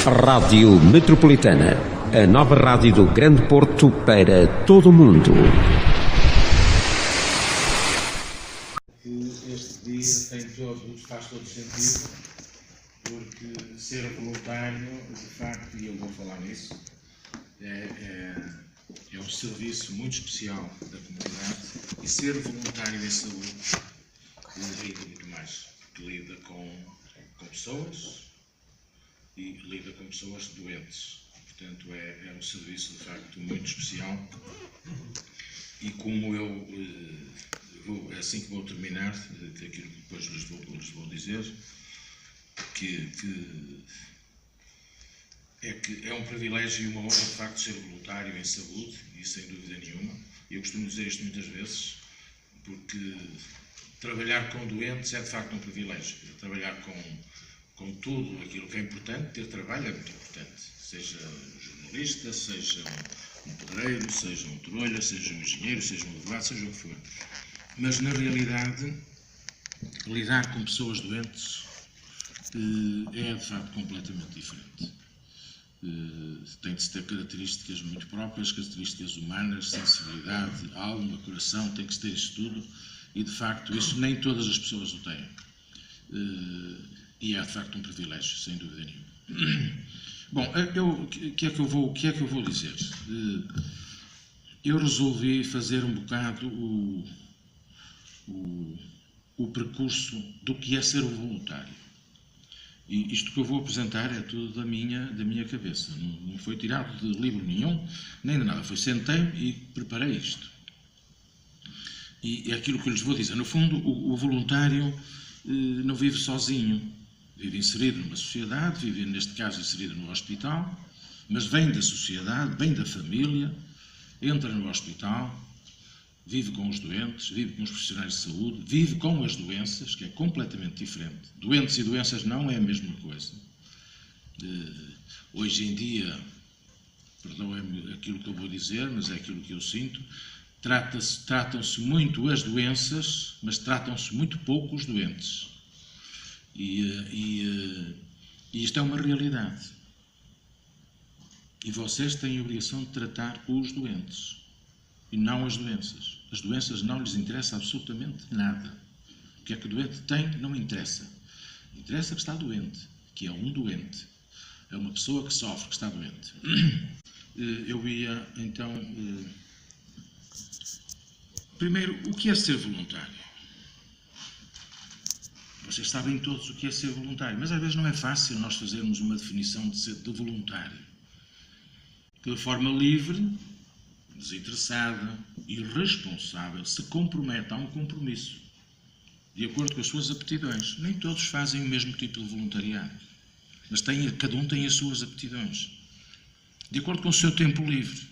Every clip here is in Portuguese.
Rádio Metropolitana, a nova rádio do Grande Porto para todo o mundo. Este dia faz todo sentido, porque ser voluntário, de facto, e eu vou falar nisso, é um serviço muito especial da comunidade, e ser voluntário em saúde lida muito mais, que lida com pessoas e lida com pessoas doentes. Portanto, é um serviço, de facto, muito especial. E como assim que vou terminar, daquilo que depois lhes vou dizer, que é um privilégio e uma honra, de facto, ser voluntário em saúde, e sem dúvida nenhuma. Eu costumo dizer isto muitas vezes, porque trabalhar com doentes é, de facto, um privilégio. Trabalhar com tudo aquilo que é importante, ter trabalho é muito importante. Seja um jornalista, seja um pedreiro, seja um trolha, seja um engenheiro, seja um advogado, seja o que for. Mas, na realidade, lidar com pessoas doentes é, de facto, completamente diferente. Tem de se ter características muito próprias, características humanas, sensibilidade, alma, coração, tem que se ter isso tudo, e, de facto, isso nem todas as pessoas o têm. E é, de facto, um privilégio, sem dúvida nenhuma. Bom, o que é que eu vou dizer? Eu resolvi fazer um bocado o percurso do que é ser um voluntário. E isto que eu vou apresentar é tudo da minha cabeça. Não foi tirado de livro nenhum, nem de nada. Sentei-me e preparei isto. E é aquilo que eu lhes vou dizer. No fundo, o voluntário não vive sozinho. Vive inserido numa sociedade, vive, neste caso, inserido no hospital, mas vem da sociedade, vem da família, entra no hospital, vive com os doentes, vive com os profissionais de saúde, vive com as doenças, que é completamente diferente. Doentes e doenças não é a mesma coisa. Hoje em dia, perdoem-me aquilo que eu vou dizer, mas é aquilo que eu sinto, tratam-se muito as doenças, mas tratam-se muito pouco os doentes. E isto é uma realidade. E vocês têm a obrigação de tratar os doentes e não as doenças. As doenças não lhes interessa absolutamente nada. O que é que o doente tem não interessa. Interessa que está doente, que é um doente. É uma pessoa que sofre, que está doente. Eu ia, então... Primeiro, o que é ser voluntário? Vocês sabem todos o que é ser voluntário, mas às vezes não é fácil nós fazermos uma definição de voluntário. Que de forma livre, desinteressada e responsável se compromete a um compromisso, de acordo com as suas aptidões. Nem todos fazem o mesmo tipo de voluntariado, mas cada um tem as suas aptidões, de acordo com o seu tempo livre.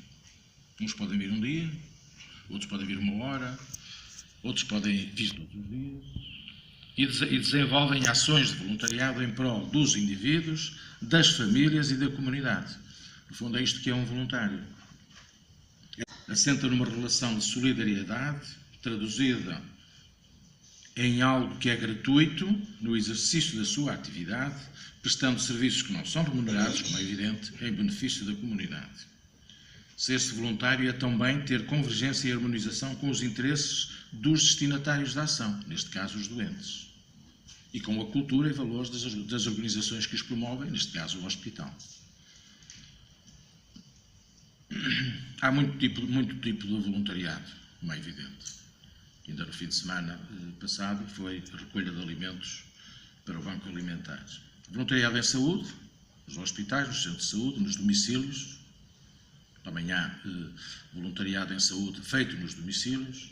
Uns podem vir um dia, outros podem vir uma hora, outros podem vir todos os dias, e desenvolvem ações de voluntariado em prol dos indivíduos, das famílias e da comunidade. No fundo, é isto que é um voluntário. Assenta numa relação de solidariedade, traduzida em algo que é gratuito, no exercício da sua atividade, prestando serviços que não são remunerados, como é evidente, em benefício da comunidade. Ser-se voluntário é também ter convergência e harmonização com os interesses dos destinatários da ação, neste caso os doentes, e com a cultura e valores das organizações que os promovem, neste caso o hospital. Há muito tipo de voluntariado, como é evidente. Ainda no fim de semana passado foi a recolha de alimentos para o Banco Alimentar. Voluntariado em saúde, nos hospitais, nos centros de saúde, nos domicílios. Também há voluntariado em saúde feito nos domicílios.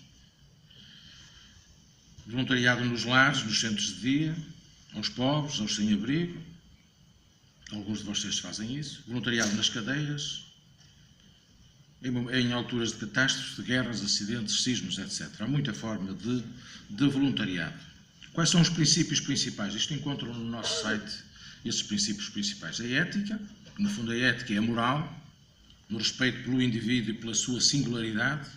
Voluntariado nos lares, nos centros de dia, aos pobres, aos sem-abrigo. Alguns de vocês fazem isso. Voluntariado nas cadeias, em alturas de catástrofes, de guerras, acidentes, sismos, etc. Há muita forma de voluntariado. Quais são os princípios principais? Isto encontram no nosso site esses princípios principais. A ética, que no fundo a ética é a moral, no respeito pelo indivíduo e pela sua singularidade,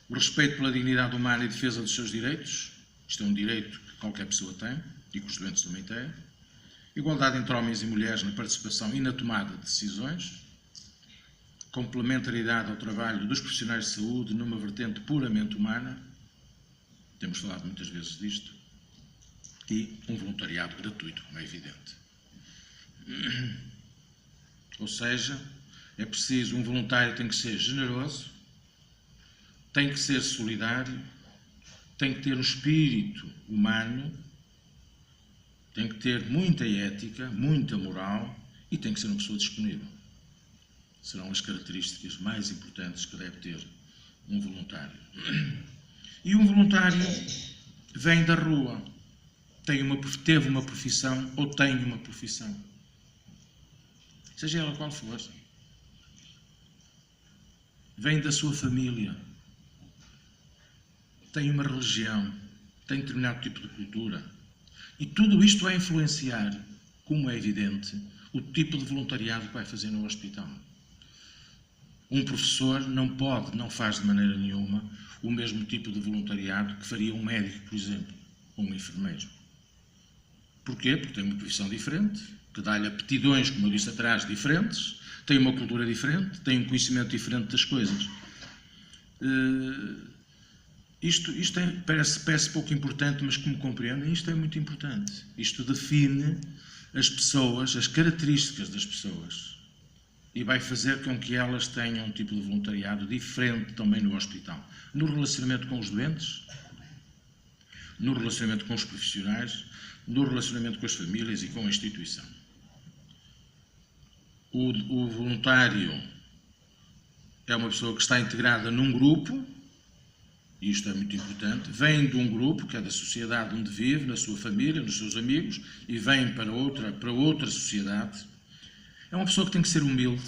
o respeito pela dignidade humana e defesa dos seus direitos. Isto é um direito que qualquer pessoa tem e que os doentes também têm. igualdade entre homens e mulheres na participação e na tomada de decisões, complementariedade ao trabalho dos profissionais de saúde numa vertente puramente humana, temos falado muitas vezes disto, e um voluntariado gratuito, como é evidente. Ou seja, é preciso, um voluntário tem que ser generoso, tem que ser solidário, tem que ter um espírito humano, tem que ter muita ética, muita moral e tem que ser uma pessoa disponível. Serão as características mais importantes que deve ter um voluntário. E um voluntário vem da rua, teve uma profissão ou tem uma profissão, seja ela qual for. Vem da sua família, tem uma religião, tem determinado tipo de cultura. E tudo isto vai influenciar, como é evidente, o tipo de voluntariado que vai fazer no hospital. Um professor não faz de maneira nenhuma o mesmo tipo de voluntariado que faria um médico, por exemplo, ou um enfermeiro. Porquê? Porque tem uma profissão diferente, que dá-lhe aptidões, como eu disse atrás, diferentes, tem uma cultura diferente, tem um conhecimento diferente das coisas. Isto parece pouco importante, mas como compreendem, isto é muito importante. Isto define as pessoas, as características das pessoas e vai fazer com que elas tenham um tipo de voluntariado diferente também no hospital. No relacionamento com os doentes, no relacionamento com os profissionais, no relacionamento com as famílias e com a instituição. O voluntário é uma pessoa que está integrada num grupo, e isto é muito importante, vem de um grupo, que é da sociedade onde vive, na sua família, nos seus amigos, e vem para outra sociedade. É uma pessoa que tem que ser humilde,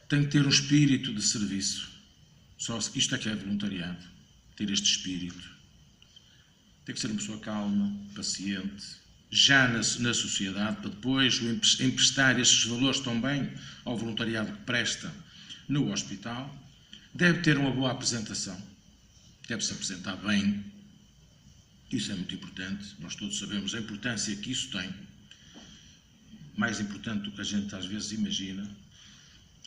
tem que ter um espírito de serviço. Isto é que é voluntariado, ter este espírito. Tem que ser uma pessoa calma, paciente, já na sociedade, para depois emprestar estes valores também ao voluntariado que presta no hospital. Deve ter uma boa apresentação, deve-se apresentar bem, isso é muito importante, nós todos sabemos a importância que isso tem, mais importante do que a gente às vezes imagina,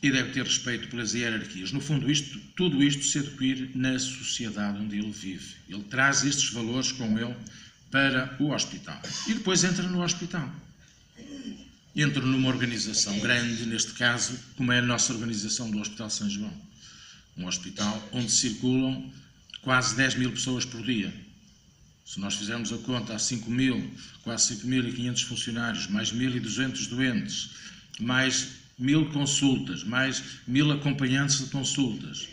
e deve ter respeito pelas hierarquias. No fundo, tudo isto se adequir na sociedade onde ele vive. Ele traz estes valores com ele para o hospital. E depois entra no hospital. Entra numa organização grande, neste caso, como é a nossa organização do Hospital São João. Um hospital onde circulam quase 10 mil pessoas por dia. Se nós fizermos a conta, há quase 5.500 funcionários, mais 1.200 doentes, mais 1.000 consultas, mais 1.000 acompanhantes de consultas,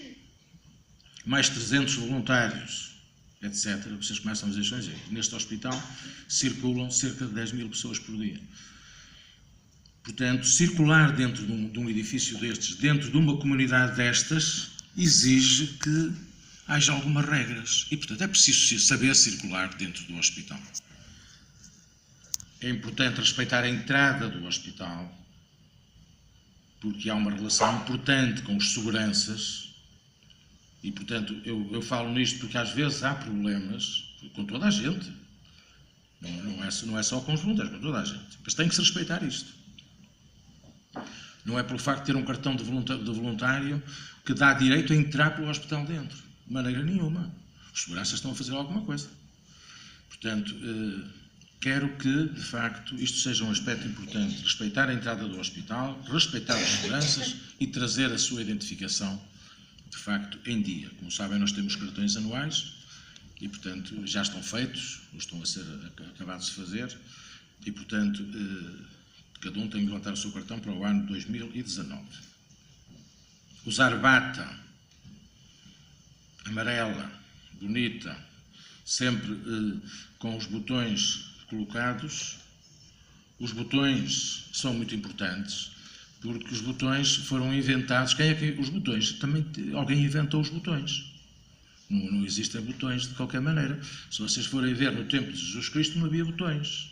mais 300 voluntários, etc. Vocês começam a dizer, neste hospital circulam cerca de 10 mil pessoas por dia. Portanto, circular dentro de um edifício destes, dentro de uma comunidade destas, exige que haja algumas regras. E, portanto, é preciso saber circular dentro do hospital. É importante respeitar a entrada do hospital, porque há uma relação importante com os seguranças e, portanto, eu falo nisto porque às vezes há problemas com toda a gente. Não é só com os voluntários, com toda a gente. Mas tem que se respeitar isto. Não é pelo facto de ter um cartão de voluntário que dá direito a entrar pelo hospital dentro. De maneira nenhuma. Os seguranças estão a fazer alguma coisa. Portanto, quero que, de facto, isto seja um aspecto importante. Respeitar a entrada do hospital, respeitar as seguranças e trazer a sua identificação, de facto, em dia. Como sabem, nós temos cartões anuais e, portanto, já estão feitos, ou estão a ser acabados de fazer, e, portanto, cada um tem que levantar o seu cartão para o ano 2019. Usar bata amarela, bonita, sempre com os botões colocados. Os botões são muito importantes, porque os botões foram inventados. Os botões? Também alguém inventou os botões. Não existem botões de qualquer maneira. Se vocês forem ver no tempo de Jesus Cristo, não havia botões.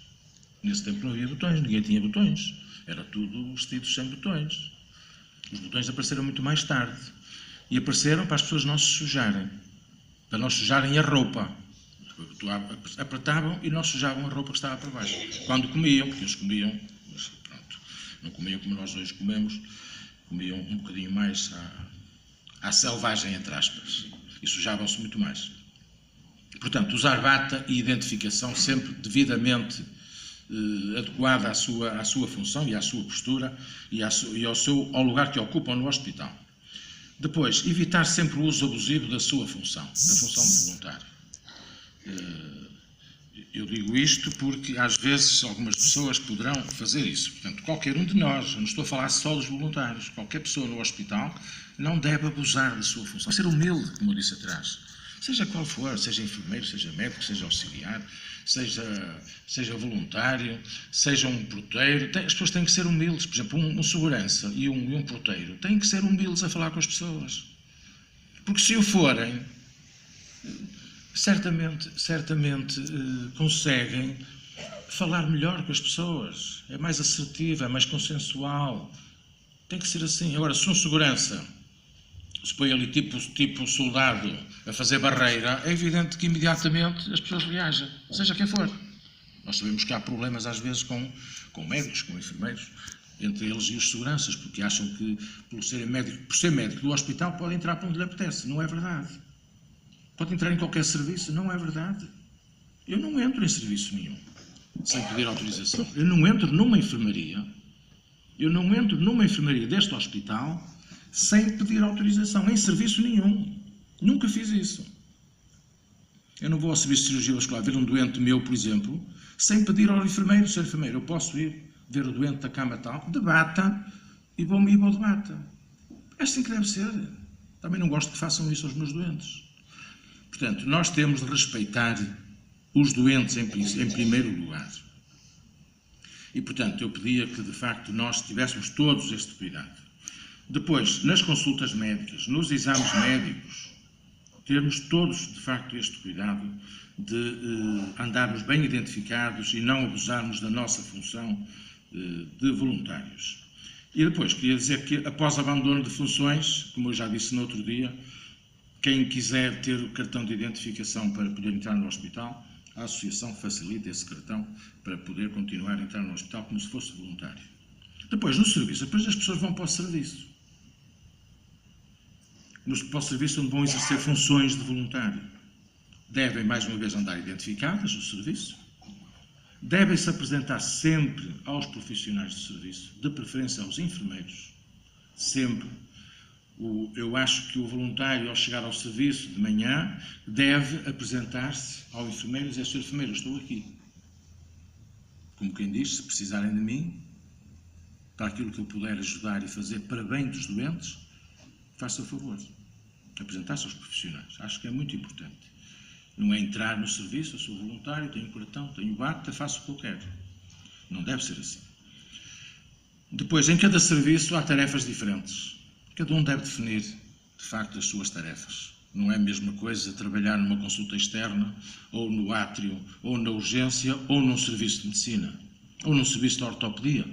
Nesse tempo não havia botões, ninguém tinha botões. Era tudo vestidos sem botões. Os botões apareceram muito mais tarde. E apareceram para as pessoas não se sujarem. Para não sujarem a roupa. Apertavam e não sujavam a roupa que estava para baixo. Quando comiam, porque eles comiam, mas pronto, não comiam como nós hoje comemos, comiam um bocadinho mais à selvagem, entre aspas, e sujavam-se muito mais. Portanto, usar bata e identificação sempre devidamente adequada à sua função e à sua postura e ao lugar que ocupam no hospital. Depois, evitar sempre o uso abusivo da sua função, da função de voluntário. Eu digo isto porque às vezes algumas pessoas poderão fazer isso. Portanto, qualquer um de nós, não estou a falar só dos voluntários, qualquer pessoa no hospital não deve abusar da sua função. Ser humilde, como eu disse atrás. Seja qual for, seja enfermeiro, seja médico, seja auxiliar, seja voluntário, seja um porteiro. As pessoas têm que ser humildes. Por exemplo, um segurança e um porteiro têm que ser humildes a falar com as pessoas. Porque se o forem, certamente conseguem falar melhor com as pessoas. É mais assertivo, é mais consensual. Tem que ser assim. Agora, se um segurança se põe ali tipo soldado a fazer barreira, é evidente que imediatamente as pessoas reagem, seja quem for. Nós sabemos que há problemas às vezes com médicos, com enfermeiros, entre eles e os seguranças, porque acham que por ser médico do hospital pode entrar para onde lhe apetece. Não é verdade. Pode entrar em qualquer serviço. Não é verdade. Eu não entro em serviço nenhum sem pedir autorização. Eu não entro numa enfermaria deste hospital sem pedir autorização, em serviço nenhum. Nunca fiz isso. Eu não vou ao serviço de cirurgia vascular ver um doente meu, por exemplo, sem pedir ao enfermeiro: Sr. enfermeiro, eu posso ir ver o doente da cama tal, de bata, e vou de bata. É assim que deve ser. Também não gosto que façam isso aos meus doentes. Portanto, nós temos de respeitar os doentes em primeiro lugar. E, portanto, eu pedia que, de facto, nós tivéssemos todos este cuidado. Depois, nas consultas médicas, nos exames médicos, termos todos, de facto, este cuidado de andarmos bem identificados e não abusarmos da nossa função de voluntários. E depois, queria dizer que, após abandono de funções, como eu já disse no outro dia, quem quiser ter o cartão de identificação para poder entrar no hospital, a associação facilita esse cartão para poder continuar a entrar no hospital como se fosse voluntário. Depois, no serviço, depois as pessoas vão para o serviço. Para o serviço onde vão exercer funções de voluntário. Devem, mais uma vez, andar identificadas no serviço. Devem-se apresentar sempre aos profissionais de serviço, de preferência aos enfermeiros. Sempre. Eu acho que o voluntário, ao chegar ao serviço de manhã, deve apresentar-se ao enfermeiro e dizer: Sr. enfermeiro, eu estou aqui. Como quem diz, se precisarem de mim, para aquilo que eu puder ajudar e fazer para bem dos doentes, faça o favor. Apresentar-se aos profissionais. Acho que é muito importante. Não é entrar no serviço: eu sou voluntário, tenho cartão, tenho bata, faço o que eu quero. Não deve ser assim. Depois, em cada serviço há tarefas diferentes. Cada um deve definir, de facto, as suas tarefas. Não é a mesma coisa trabalhar numa consulta externa, ou no átrio, ou na urgência, ou num serviço de medicina, ou num serviço de ortopedia.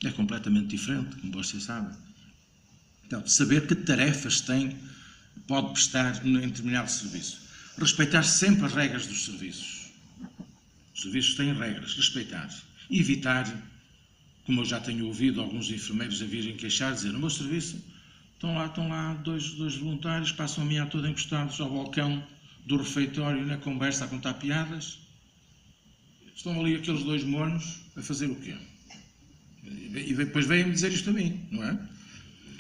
É completamente diferente, como vocês sabem. Então, saber que tarefas pode prestar em determinado serviço. Respeitar sempre as regras dos serviços. Os serviços têm regras, respeitar. E evitar, como eu já tenho ouvido alguns enfermeiros a virem queixar, dizer: no meu serviço estão lá dois voluntários, passam a manhã toda encostados ao balcão do refeitório na conversa a contar piadas. Estão ali aqueles dois monos a fazer o quê? E depois vêm-me dizer isto a mim, não é?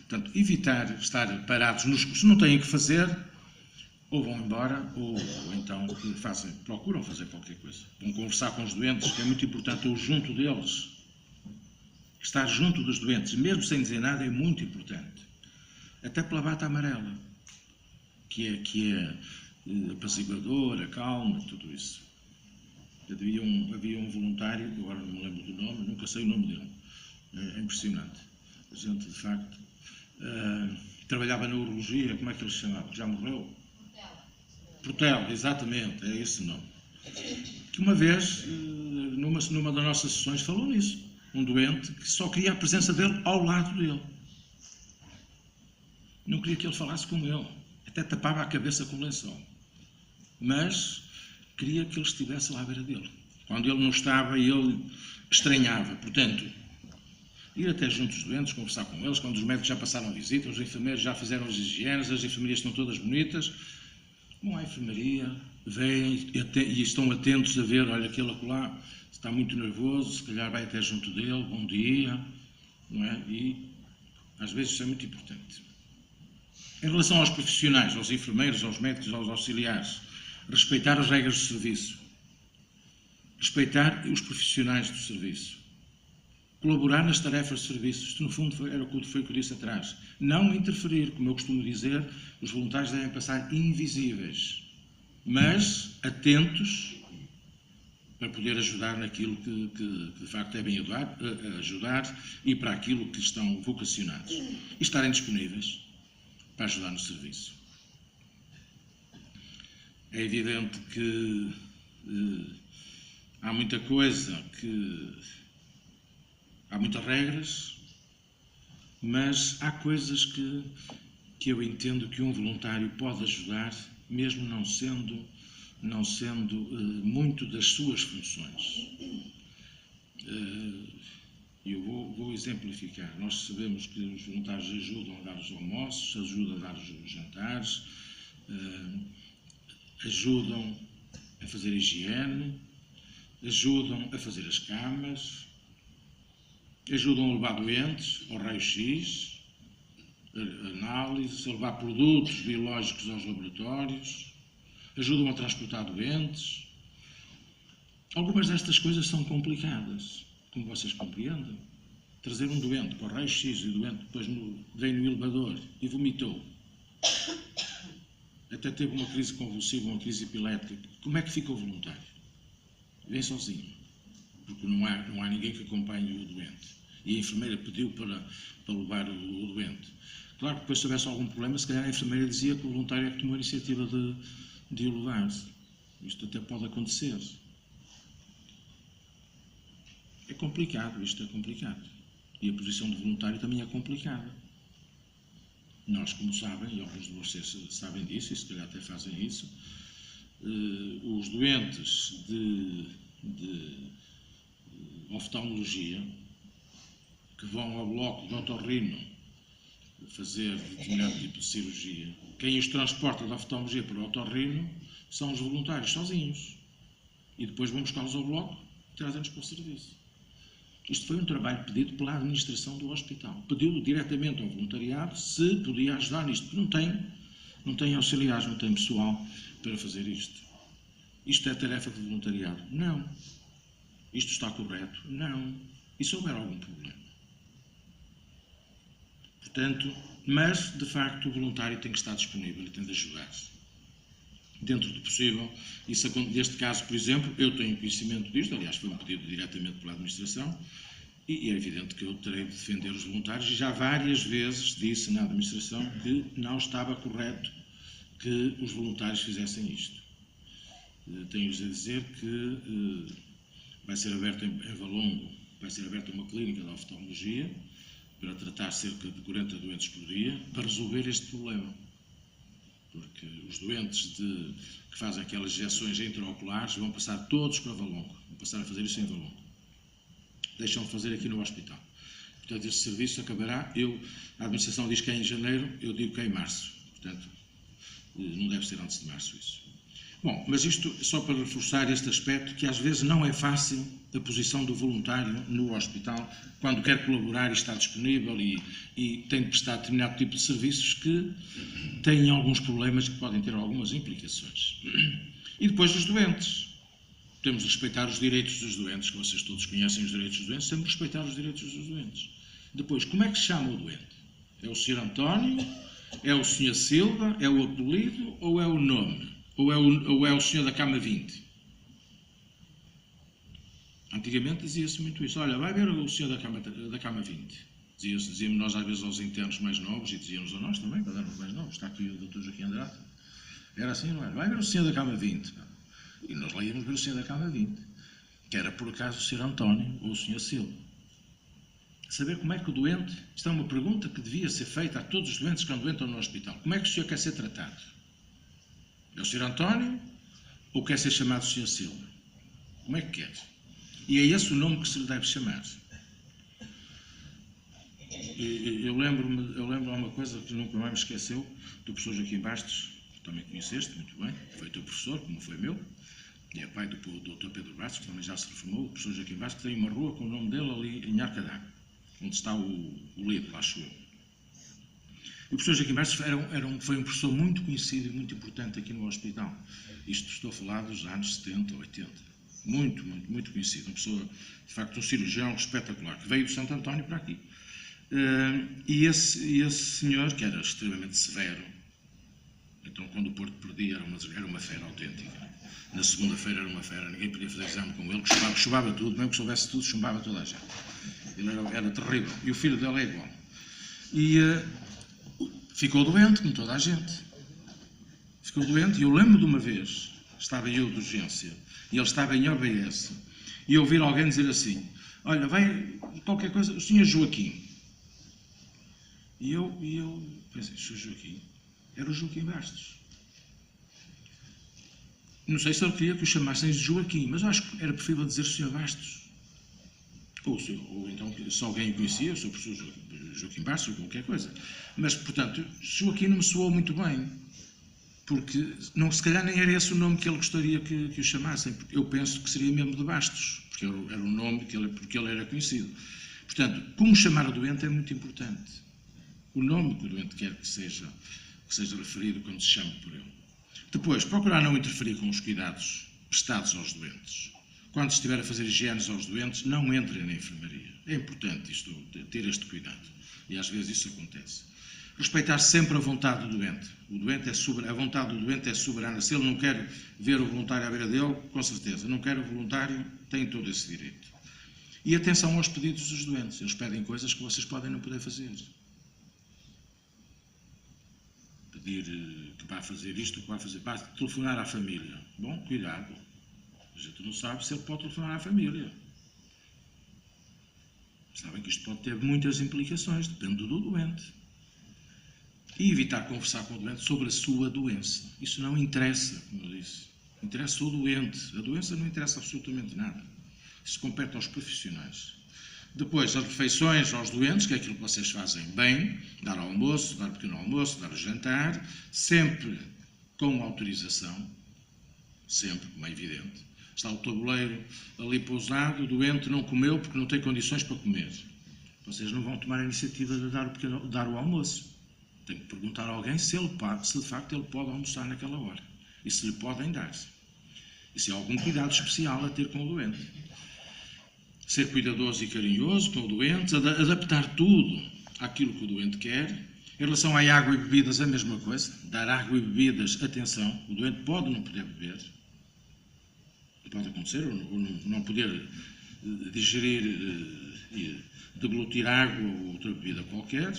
Portanto, evitar estar parados se não têm que fazer, ou vão embora, ou então procuram fazer qualquer coisa. Vão conversar com os doentes, que é muito importante, ou junto deles. Estar junto dos doentes, mesmo sem dizer nada, é muito importante. Até pela bata amarela, que é apaziguadora, calma, tudo isso. Havia um voluntário, agora não me lembro do nome, nunca sei o nome dele. É impressionante. A gente, de facto, trabalhava na urologia, como é que ele se chamava? Já morreu? Portela, exatamente, é esse o nome. Que uma vez, numa das nossas sessões, falou nisso. Um doente que só queria a presença dele ao lado dele. Não queria que ele falasse com ele. Até tapava a cabeça com o lençol. Mas queria que ele estivesse lá à beira dele. Quando ele não estava, ele estranhava. Portanto, ir até junto dos doentes, conversar com eles, quando os médicos já passaram a visita, os enfermeiros já fizeram as higienes, as enfermarias estão todas bonitas, vão à enfermaria, vêm e estão atentos a ver, olha, aquele acolá está muito nervoso, se calhar vai até junto dele, bom dia, não é? E às vezes isso é muito importante. Em relação aos profissionais, aos enfermeiros, aos médicos, aos auxiliares, respeitar as regras do serviço, respeitar os profissionais do serviço, colaborar nas tarefas de serviço. Isto, no fundo, era o que eu disse atrás. Não interferir, como eu costumo dizer, os voluntários devem passar invisíveis, mas atentos para poder ajudar naquilo que de facto devem ajudar e para aquilo que estão vocacionados. E estarem disponíveis para ajudar no serviço. É evidente que há muita coisa há muitas regras, mas há coisas que eu entendo que um voluntário pode ajudar, mesmo não sendo muito das suas funções. Eu vou exemplificar. Nós sabemos que os voluntários ajudam a dar os almoços, ajudam a dar os jantares, ajudam a fazer a higiene, ajudam a fazer as camas, ajudam a levar doentes ao raio-x, análises, a levar produtos biológicos aos laboratórios, ajudam a transportar doentes. Algumas destas coisas são complicadas, como vocês compreendem. Trazer um doente para o raio-x e o doente depois veio no elevador e vomitou. Até teve uma crise convulsiva, uma crise epilética. Como é que fica o voluntário? Vem sozinho, porque não há ninguém que acompanhe o doente. E a enfermeira pediu para levar o doente. Claro que depois, se houvesse algum problema, se calhar a enfermeira dizia que o voluntário é que tomou a iniciativa de o levar. Isto até pode acontecer. É complicado, isto é complicado. E a posição de voluntário também é complicada. Nós, como sabem, e alguns de vocês sabem disso, e se calhar até fazem isso, os doentes de oftalmologia que vão ao bloco de otorrino fazer determinado tipo de cirurgia, quem os transporta da oftalmologia para o otorrino são os voluntários sozinhos. E depois vão buscá-los ao bloco e trazem-nos para o serviço. Isto foi um trabalho pedido pela administração do hospital. Pediu diretamente ao voluntariado se podia ajudar nisto, porque não tem auxiliares, não tem pessoal para fazer isto. Isto é tarefa de voluntariado? Não. Isto está correto? Não. E se houver algum problema? Portanto, mas, de facto, o voluntário tem que estar disponível e tem de ajudar-se. Dentro do possível. Neste caso, por exemplo, eu tenho conhecimento disto, aliás, foi um pedido diretamente pela administração, e é evidente que eu terei de defender os voluntários, e já várias vezes disse na administração que não estava correto que os voluntários fizessem isto. Tenho-lhes a dizer que vai ser aberta em Valongo, vai ser aberta uma clínica de oftalmologia para tratar cerca de 40 doentes por dia, para resolver este problema. Porque os doentes que fazem aquelas injeções intraoculares vão passar todos para Valongo, vão passar a fazer isso em Valongo. Deixam de fazer aqui no hospital. Portanto, este serviço acabará, a administração diz que é em janeiro, eu digo que é em março. Portanto, não deve ser antes de março isso. Bom, mas isto só para reforçar este aspecto, que às vezes não é fácil a posição do voluntário no hospital, quando quer colaborar e está disponível e tem de prestar determinado tipo de serviços que têm alguns problemas que podem ter algumas implicações. E depois os doentes. Temos de respeitar os direitos dos doentes, que vocês todos conhecem os direitos dos doentes, temos de respeitar os direitos dos doentes. Depois, como é que se chama o doente? É o Sr. António? É o Sr. Silva? É o apelido ou é o nome? Ou é o senhor da cama 20? Antigamente dizia-se muito isso. Olha, vai ver o senhor da cama 20. Dizíamos nós às vezes aos internos mais novos, e dizíamos a nós também, quando éramos mais novos. Está aqui o Dr. Joaquim Andrade. Era assim, não era? Vai ver o senhor da cama 20. E nós lá íamos ver o senhor da cama 20. Que era por acaso o senhor António ou o senhor Silva. Saber como é que o doente... Isto é uma pergunta que devia ser feita a todos os doentes que andam no hospital. Como é que o senhor quer ser tratado? É o Sr. António ou quer ser chamado Sr. Silva? Como é que quer? E é esse o nome que se lhe deve chamar. Eu lembro-me de uma coisa que nunca mais me esqueceu, do professor Joaquim Bastos, que também conheceste muito bem, foi teu professor, como foi meu, e é pai do Dr. Pedro Bastos, que também já se reformou. O professor Joaquim Bastos tem uma rua com o nome dele ali em Arca d'Água, onde está o livro, acho eu. E o professor Joaquim Bastos foi um professor muito conhecido e muito importante aqui no hospital. Isto estou a falar dos anos 70, 80. Muito conhecido. Uma pessoa, de facto, um cirurgião espetacular, que veio do Santo António para aqui. E esse senhor, que era extremamente severo, então quando o Porto perdia era uma fera autêntica. Na segunda-feira era uma fera, ninguém podia fazer exame com ele, que chubava tudo, mesmo que soubesse tudo, chumbava toda a gente. Ele era terrível. E o filho dele é igual. E ficou doente, como toda a gente. Ficou doente, e eu lembro de uma vez, estava eu de urgência, e ele estava em OBS, e eu ouvir alguém dizer assim: olha, vai qualquer coisa, o Sr. Joaquim. E eu pensei: Sr. Joaquim? Era o Joaquim Bastos. Não sei se ele queria que o chamassem de Joaquim, mas eu acho que era preferível dizer Sr. Bastos. Ou então, se alguém o conhecia, o Sr. Professor Joaquim Bastos, ou qualquer coisa. Mas, portanto, Joaquim não me soou muito bem, porque se calhar nem era esse o nome que ele gostaria que o chamassem, porque eu penso que seria mesmo de Bastos, porque era o nome porque ele era conhecido. Portanto, como chamar o doente é muito importante. O nome que o doente quer que seja referido quando se chama por ele. Depois, procurar não interferir com os cuidados prestados aos doentes. Quando estiver a fazer higienes aos doentes, não entre na enfermaria. É importante ter este cuidado. E às vezes isso acontece. Respeitar sempre a vontade do doente. A vontade do doente é soberana. Se ele não quer ver o voluntário à beira dele, com certeza. Não quer o voluntário, tem todo esse direito. E atenção aos pedidos dos doentes. Eles pedem coisas que vocês podem não poder fazer. Pedir que vá fazer isto, que vá telefonar à família. Bom, cuidado. A gente não sabe se ele pode telefonar à família. Sabem que isto pode ter muitas implicações, depende do doente. E evitar conversar com o doente sobre a sua doença. Isso não interessa, como eu disse. Interessa o doente. A doença não interessa absolutamente nada. Isso compete aos profissionais. Depois, as refeições aos doentes, que é aquilo que vocês fazem bem, dar ao almoço, dar pequeno almoço, dar o jantar, sempre com autorização, sempre, como é evidente. Está o tabuleiro ali pousado, o doente não comeu porque não tem condições para comer. Vocês não vão tomar a iniciativa de dar o almoço. Tem que perguntar a alguém se de facto ele pode almoçar naquela hora. E se lhe podem dar. E se há algum cuidado especial a ter com o doente. Ser cuidadoso e carinhoso com o doente, adaptar tudo àquilo que o doente quer. Em relação à água e bebidas, a mesma coisa. Dar água e bebidas, atenção. O doente pode não poder beber. Pode acontecer, ou não poder digerir e deglutir água ou outra bebida qualquer.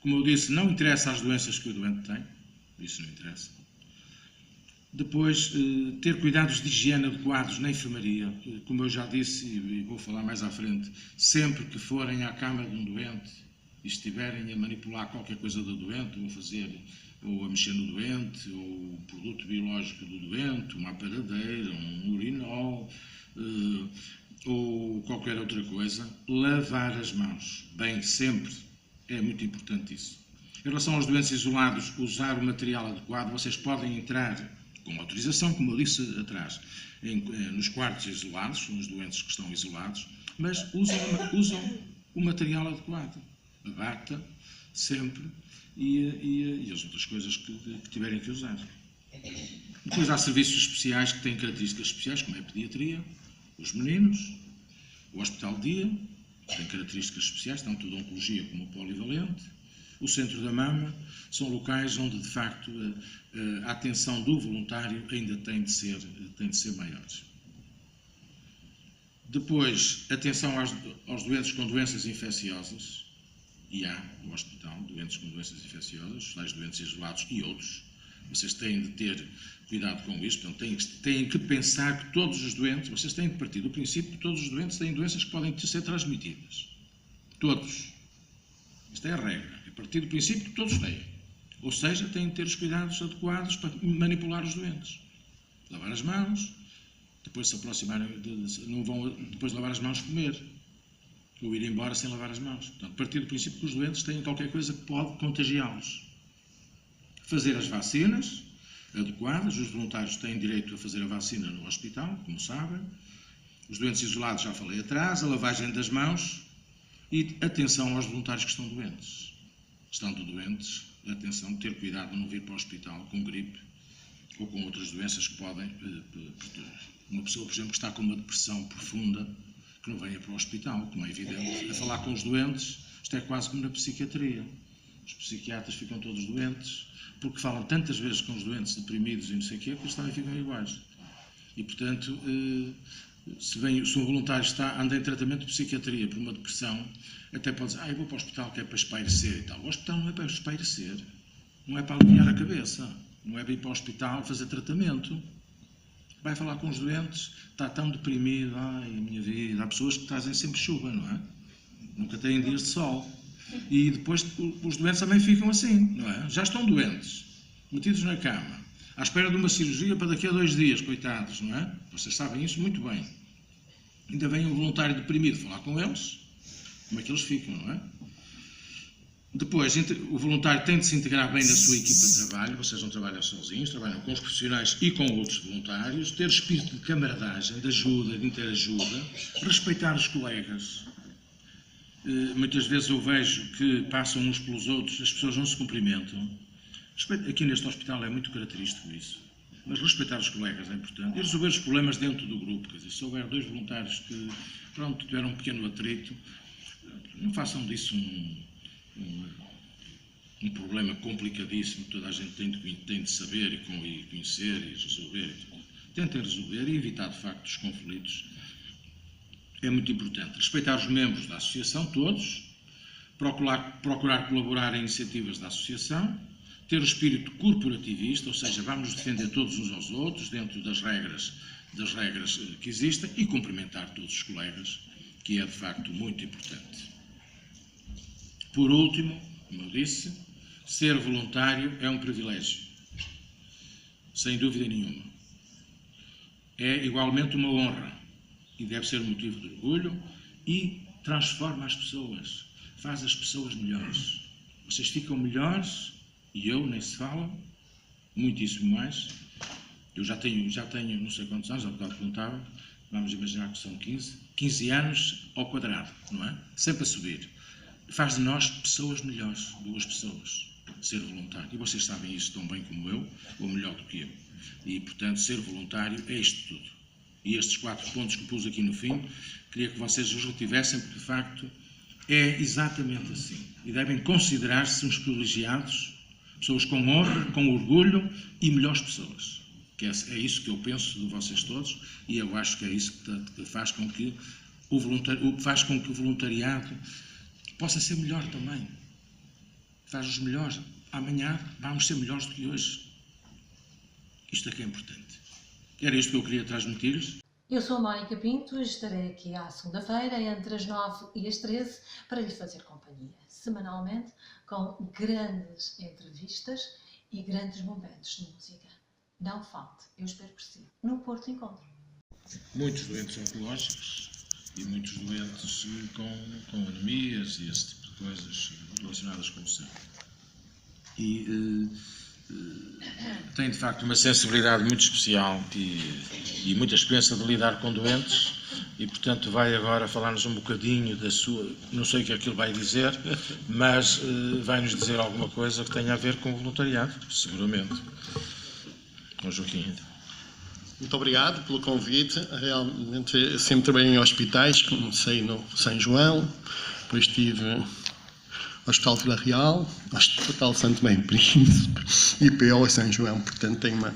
Como eu disse, não interessa as doenças que o doente tem. Isso não interessa. Depois, ter cuidados de higiene adequados na enfermaria. Como eu já disse e vou falar mais à frente, sempre que forem à cama de um doente e estiverem a manipular qualquer coisa do doente, ou a mexer no doente, ou o produto biológico do doente, uma aparadeira, um urinol, ou qualquer outra coisa, lavar as mãos. Bem, sempre. É muito importante isso. Em relação aos doentes isolados, usar o material adequado. Vocês podem entrar com autorização, como eu disse atrás, nos quartos isolados, nos doentes que estão isolados, mas usam o material adequado. A bata, sempre, e as outras coisas que tiverem que usar. Depois há serviços especiais que têm características especiais, como é a pediatria, os meninos, o hospital de dia, que tem características especiais, tanto a oncologia como o polivalente, o centro da mama, são locais onde, de facto, a atenção do voluntário ainda tem de ser maior. Depois, atenção aos doentes com doenças infecciosas, e há no hospital doentes com doenças infecciosas, tais doentes isolados e outros. Vocês têm de ter cuidado com isto, portanto, têm que pensar que todos os doentes, vocês têm de partir do princípio que todos os doentes têm doenças que podem ser transmitidas. Todos. Esta é a regra. A partir do princípio que todos têm. Ou seja, têm de ter os cuidados adequados para manipular os doentes. lavar as mãos, depois se aproximarem, não vão depois de lavar as mãos comer, ou ir embora sem lavar as mãos. Portanto, partir do princípio que os doentes têm qualquer coisa que pode contagiá-los. Fazer as vacinas adequadas, os voluntários têm direito a fazer a vacina no hospital, como sabem. Os doentes isolados, já falei atrás, a lavagem das mãos e atenção aos voluntários que estão doentes. Estando doentes, atenção, ter cuidado de não vir para o hospital com gripe ou com outras doenças que podem... Uma pessoa, por exemplo, que está com uma depressão profunda, que não venha para o hospital, como é evidente. A falar com os doentes, isto é quase como na psiquiatria. Os psiquiatras ficam todos doentes, porque falam tantas vezes com os doentes deprimidos e não sei o quê, que eles também ficam iguais. E, portanto, se um voluntário anda em tratamento de psiquiatria por uma depressão, até pode dizer, eu vou para o hospital que é para espairecer e tal. O hospital não é para espairecer, não é para aliviar a cabeça, não é para ir para o hospital fazer tratamento. Vai falar com os doentes, está tão deprimido, a minha vida. Há pessoas que trazem sempre chuva, não é? Nunca têm dias de sol. E depois os doentes também ficam assim, não é? Já estão doentes, metidos na cama, à espera de uma cirurgia para daqui a 2 dias, coitados, não é? Vocês sabem isso muito bem. Ainda vem um voluntário deprimido falar com eles, como é que eles ficam, não é? Depois, o voluntário tem de se integrar bem na sua equipa de trabalho, vocês não trabalham sozinhos, trabalham com os profissionais e com outros voluntários, ter espírito de camaradagem, de ajuda, de interajuda, respeitar os colegas. Muitas vezes eu vejo que passam uns pelos outros, as pessoas não se cumprimentam. Aqui neste hospital é muito característico isso. Mas respeitar os colegas é importante. E resolver os problemas dentro do grupo. Quer dizer, se houver 2 voluntários que, pronto, tiveram um pequeno atrito, não façam disso um problema complicadíssimo que toda a gente tem de saber e conhecer e resolver. Tentem resolver e evitar, de facto, os conflitos. É muito importante. Respeitar os membros da associação, todos, procurar colaborar em iniciativas da associação, ter o espírito corporativista, ou seja, vamos defender todos uns aos outros, dentro das regras que existem, e cumprimentar todos os colegas, que é, de facto, muito importante. Por último, como eu disse, ser voluntário é um privilégio, sem dúvida nenhuma. É igualmente uma honra. E deve ser um motivo de orgulho e transforma as pessoas, faz as pessoas melhores. Vocês ficam melhores e eu, nem se fala, muitíssimo mais. Eu já tenho não sei quantos anos, há bocado perguntava, vamos imaginar que são 15 anos ao quadrado, não é? Sempre a subir. Faz de nós pessoas melhores, 2 pessoas, ser voluntário. E vocês sabem isso tão bem como eu, ou melhor do que eu. E, portanto, ser voluntário é isto tudo. E estes 4 pontos que pus aqui no fim, queria que vocês os retivessem, porque de facto é exatamente assim. E devem considerar-se uns privilegiados, pessoas com honra, com orgulho e melhores pessoas. Que é isso que eu penso de vocês todos e eu acho que é isso que faz com que o voluntariado possa ser melhor também. Faz-os melhores. Amanhã vamos ser melhores do que hoje. Isto é que é importante. Era isto que eu queria transmitir-lhes. Eu sou a Mónica Pinto e estarei aqui à segunda-feira, entre as 9 e as 13, para lhe fazer companhia, semanalmente, com grandes entrevistas e grandes momentos de música. Não falte, eu espero por si, no Porto Encontro. Muitos doentes oncológicos e muitos doentes com anemias e esse tipo de coisas relacionadas com o sangue. E tem de facto uma sensibilidade muito especial e muita experiência de lidar com doentes e portanto vai agora falar-nos um bocadinho da sua, não sei o que é que ele vai dizer, mas vai-nos dizer alguma coisa que tenha a ver com o voluntariado, seguramente. Com Joaquim. Muito obrigado pelo convite. Realmente eu sempre trabalhei em hospitais, comecei no São João, depois estive Hospital Vila Real, Hospital Santo Meio Príncipe e PO São João, portanto tem uma...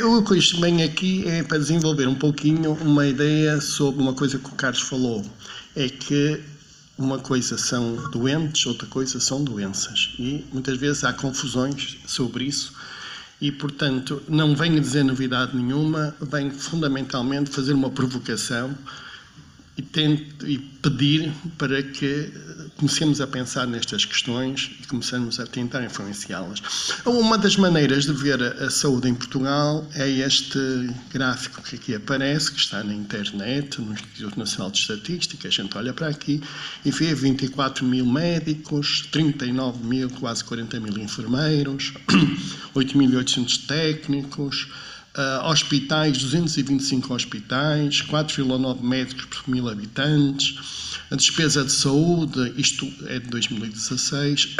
O que eu venho aqui é para desenvolver um pouquinho uma ideia sobre uma coisa que o Carlos falou, é que uma coisa são doentes, outra coisa são doenças, e muitas vezes há confusões sobre isso, e portanto não venho dizer novidade nenhuma, venho fundamentalmente fazer uma provocação e pedir para que comecemos a pensar nestas questões e comecemos a tentar influenciá-las. Uma das maneiras de ver a saúde em Portugal é este gráfico que aqui aparece, que está na internet, no Instituto Nacional de Estatística. A gente olha para aqui e vê 24 mil médicos, 39 mil, quase 40 mil enfermeiros, 8.800 técnicos, hospitais, 225 hospitais, 4,9 médicos por 1.000 habitantes, a despesa de saúde, isto é de 2016,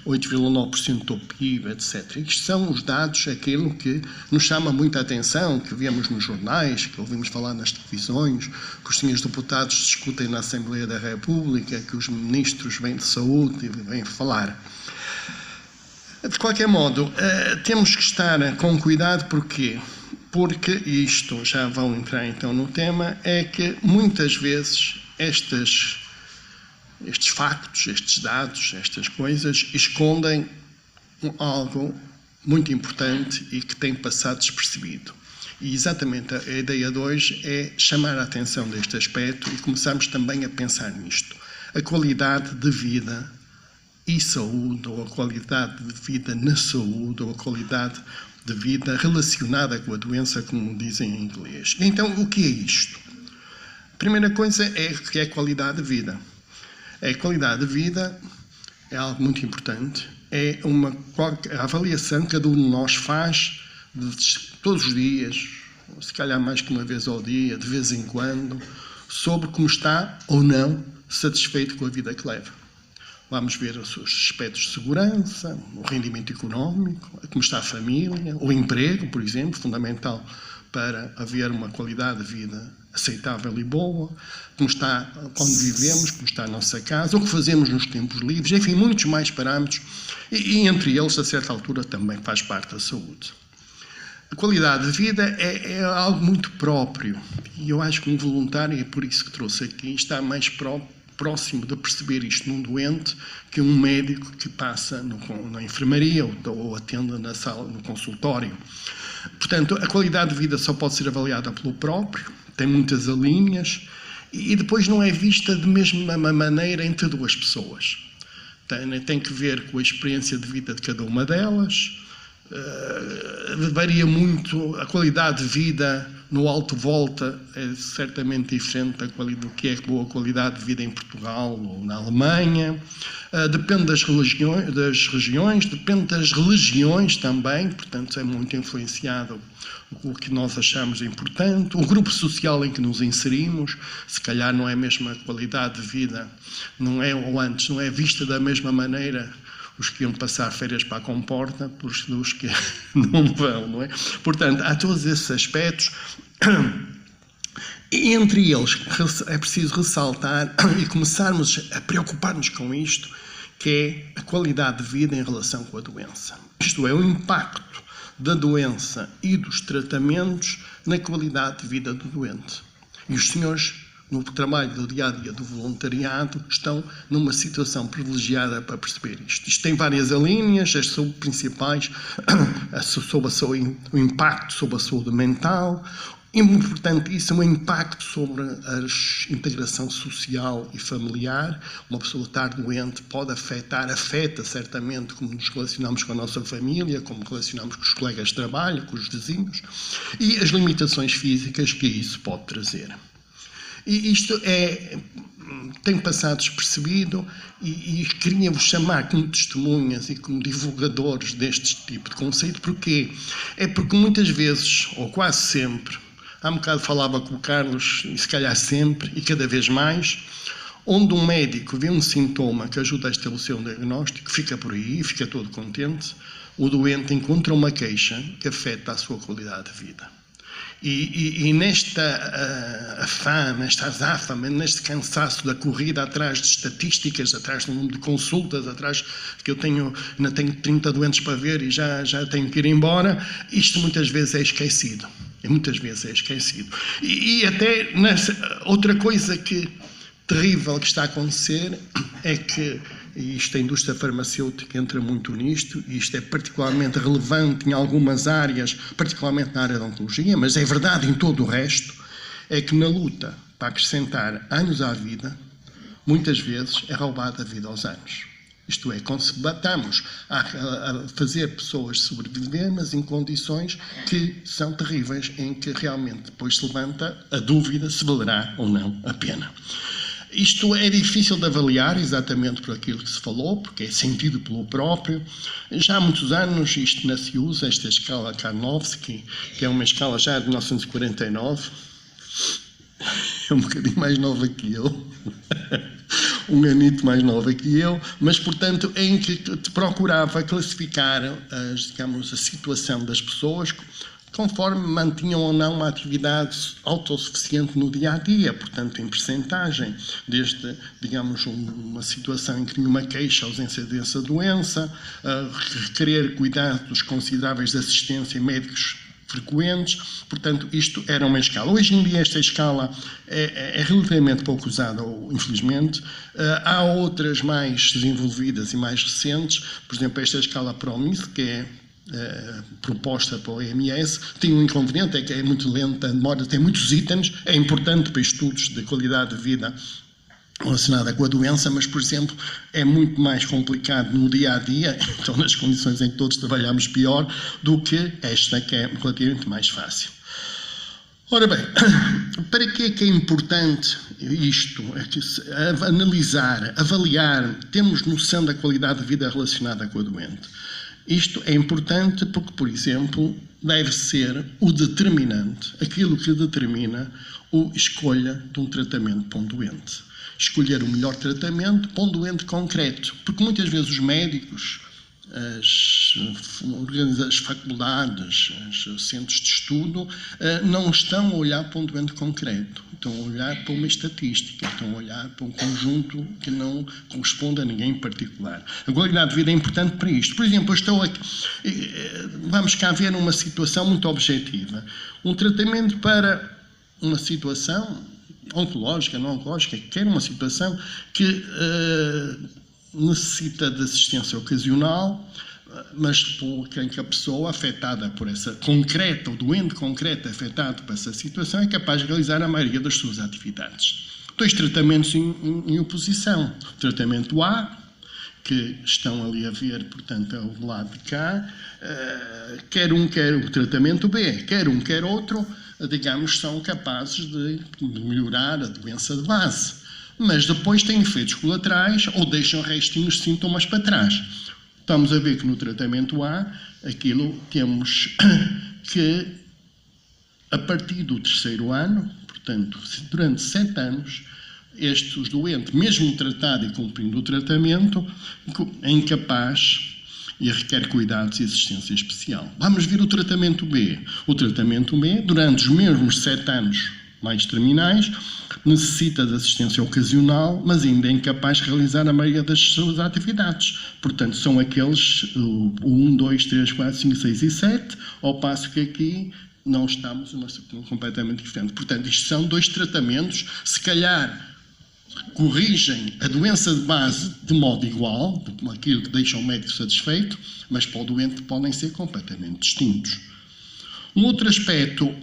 8,9% do PIB, etc. Isto são os dados, aquilo que nos chama muita atenção, que vemos nos jornais, que ouvimos falar nas televisões, que os senhores deputados discutem na Assembleia da República, que os ministros vêm de saúde e vêm falar. De qualquer modo, temos que estar com cuidado, porquê? Porque isto, já vão entrar então no tema, é que muitas vezes estes factos, estes dados, estas coisas, escondem algo muito importante e que tem passado despercebido. E exatamente a ideia de hoje é chamar a atenção deste aspecto e começarmos também a pensar nisto. A qualidade de vida e saúde, ou a qualidade de vida na saúde, ou a qualidade de vida relacionada com a doença, como dizem em inglês. Então, o que é isto? A primeira coisa é que é qualidade de vida. A qualidade de vida é algo muito importante. É a avaliação que cada um de nós faz todos os dias, se calhar mais que uma vez ao dia, de vez em quando, sobre como está ou não satisfeito com a vida que leva. Vamos ver os aspectos de segurança, o rendimento económico, como está a família, o emprego, por exemplo, fundamental para haver uma qualidade de vida aceitável e boa, como está onde vivemos, como está a nossa casa, o que fazemos nos tempos livres, enfim, muitos mais parâmetros, e entre eles, a certa altura, também faz parte da saúde. A qualidade de vida é algo muito próprio, e eu acho que um voluntário, é por isso que trouxe aqui, está mais próximo de perceber isto num doente que um médico que passa na enfermaria ou atende na sala, no consultório. Portanto, a qualidade de vida só pode ser avaliada pelo próprio, tem muitas alíneas e depois não é vista da mesma maneira entre duas pessoas. Tem que ver com a experiência de vida de cada uma delas, varia muito, a qualidade de vida no alto-volta é certamente diferente do que é boa qualidade de vida em Portugal ou na Alemanha, depende das regiões, depende das religiões também, portanto é muito influenciado o que nós achamos importante, o grupo social em que nos inserimos, se calhar não é a mesma qualidade de vida, não é vista da mesma maneira os que iam passar férias para a comporta, dos que não vão, não é? Portanto, há todos esses aspectos, e entre eles é preciso ressaltar e começarmos a preocupar-nos com isto, que é a qualidade de vida em relação com a doença. Isto é, o impacto da doença e dos tratamentos na qualidade de vida do doente. E os senhores, no trabalho do dia-a-dia do voluntariado, estão numa situação privilegiada para perceber isto. Isto tem várias alíneas, as principais, o impacto sobre a saúde mental, importantíssimo o impacto sobre a integração social e familiar. Uma pessoa estar doente pode afeta certamente como nos relacionamos com a nossa família, como relacionamos com os colegas de trabalho, com os vizinhos, e as limitações físicas que isso pode trazer. E isto tem passado despercebido e queria-vos chamar como testemunhas e como divulgadores deste tipo de conceito. Porquê? É porque muitas vezes, ou quase sempre, há um bocado falava com o Carlos, e se calhar sempre, e cada vez mais, onde um médico vê um sintoma que ajuda a estabelecer um diagnóstico, fica por aí, fica todo contente, o doente encontra uma queixa que afeta a sua qualidade de vida. E nesta afã, nesta azáfama, neste cansaço da corrida atrás de estatísticas, atrás de um número de consultas, atrás que ainda tenho 30 doentes para ver e já tenho que ir embora, isto muitas vezes é esquecido. E até outra coisa terrível que está a acontecer é que, e isto a indústria farmacêutica entra muito nisto, e isto é particularmente relevante em algumas áreas, particularmente na área da oncologia, mas é verdade em todo o resto, é que na luta para acrescentar anos à vida, muitas vezes é roubada a vida aos anos. Isto é, quando se batamos a fazer pessoas sobreviver, mas em condições que são terríveis, em que realmente depois se levanta a dúvida se valerá ou não a pena. Isto é difícil de avaliar exatamente por aquilo que se falou, porque é sentido pelo próprio. Já há muitos anos isto não se usa, esta escala Karnofsky, que é uma escala já de 1949, é um bocadinho mais nova que eu, um anito mais nova que eu, mas, portanto, em que te procurava classificar, digamos, a situação das pessoas conforme mantinham ou não uma atividade autossuficiente no dia-a-dia, portanto, em percentagem, desde, digamos, uma situação em que nenhuma queixa, ausência dessa doença, requerer cuidados consideráveis de assistência em médicos frequentes, portanto, isto era uma escala. Hoje em dia esta escala é relativamente pouco usada, infelizmente. Há outras mais desenvolvidas e mais recentes, por exemplo, esta escala PROMIS, que é proposta para o OMS, tem um inconveniente, é que é muito lenta, demora, tem muitos itens, é importante para estudos de qualidade de vida relacionada com a doença, mas, por exemplo, é muito mais complicado no dia-a-dia, então nas condições em que todos trabalhamos pior, do que esta, que é relativamente mais fácil. Ora bem, para que é importante isto? É que analisar, avaliar, temos noção da qualidade de vida relacionada com a doente. Isto é importante porque, por exemplo, deve ser o determinante, aquilo que determina a escolha de um tratamento para um doente. Escolher o melhor tratamento para um doente concreto, porque muitas vezes os médicos, as faculdades, os centros de estudo não estão a olhar para um doente concreto, estão a olhar para uma estatística, estão a olhar para um conjunto que não corresponde a ninguém em particular. A qualidade de vida é importante para isto. Por exemplo, eu estou aqui, vamos cá ver uma situação muito objetiva. Um tratamento para uma situação oncológica, não oncológica, quer uma situação que necessita de assistência ocasional, mas por quem que a pessoa afetada por essa concreta, o doente concreto afetado por essa situação é capaz de realizar a maioria das suas atividades. Dois tratamentos em oposição. O tratamento A, que estão ali a ver, portanto, ao lado de cá, quer o tratamento B, quer um, quer outro, digamos, são capazes de melhorar a doença de base. Mas depois têm efeitos colaterais ou deixam restinhos de sintomas para trás. Estamos a ver que no tratamento A, aquilo temos que, a partir do 3º ano, portanto, durante 7 anos, os doentes, mesmo tratado e cumprindo o tratamento, é incapaz e requer cuidados e assistência especial. Vamos ver o tratamento B. O tratamento B, durante os mesmos 7 anos mais terminais, necessita de assistência ocasional, mas ainda é incapaz de realizar a maioria das suas atividades. Portanto, são aqueles 1, 2, 3, 4, 5, 6 e 7, ao passo que aqui não estamos numa situação completamente diferente. Portanto, isto são 2 tratamentos, se calhar corrigem a doença de base de modo igual, aquilo que deixa o médico satisfeito, mas para o doente podem ser completamente distintos. Um outro aspecto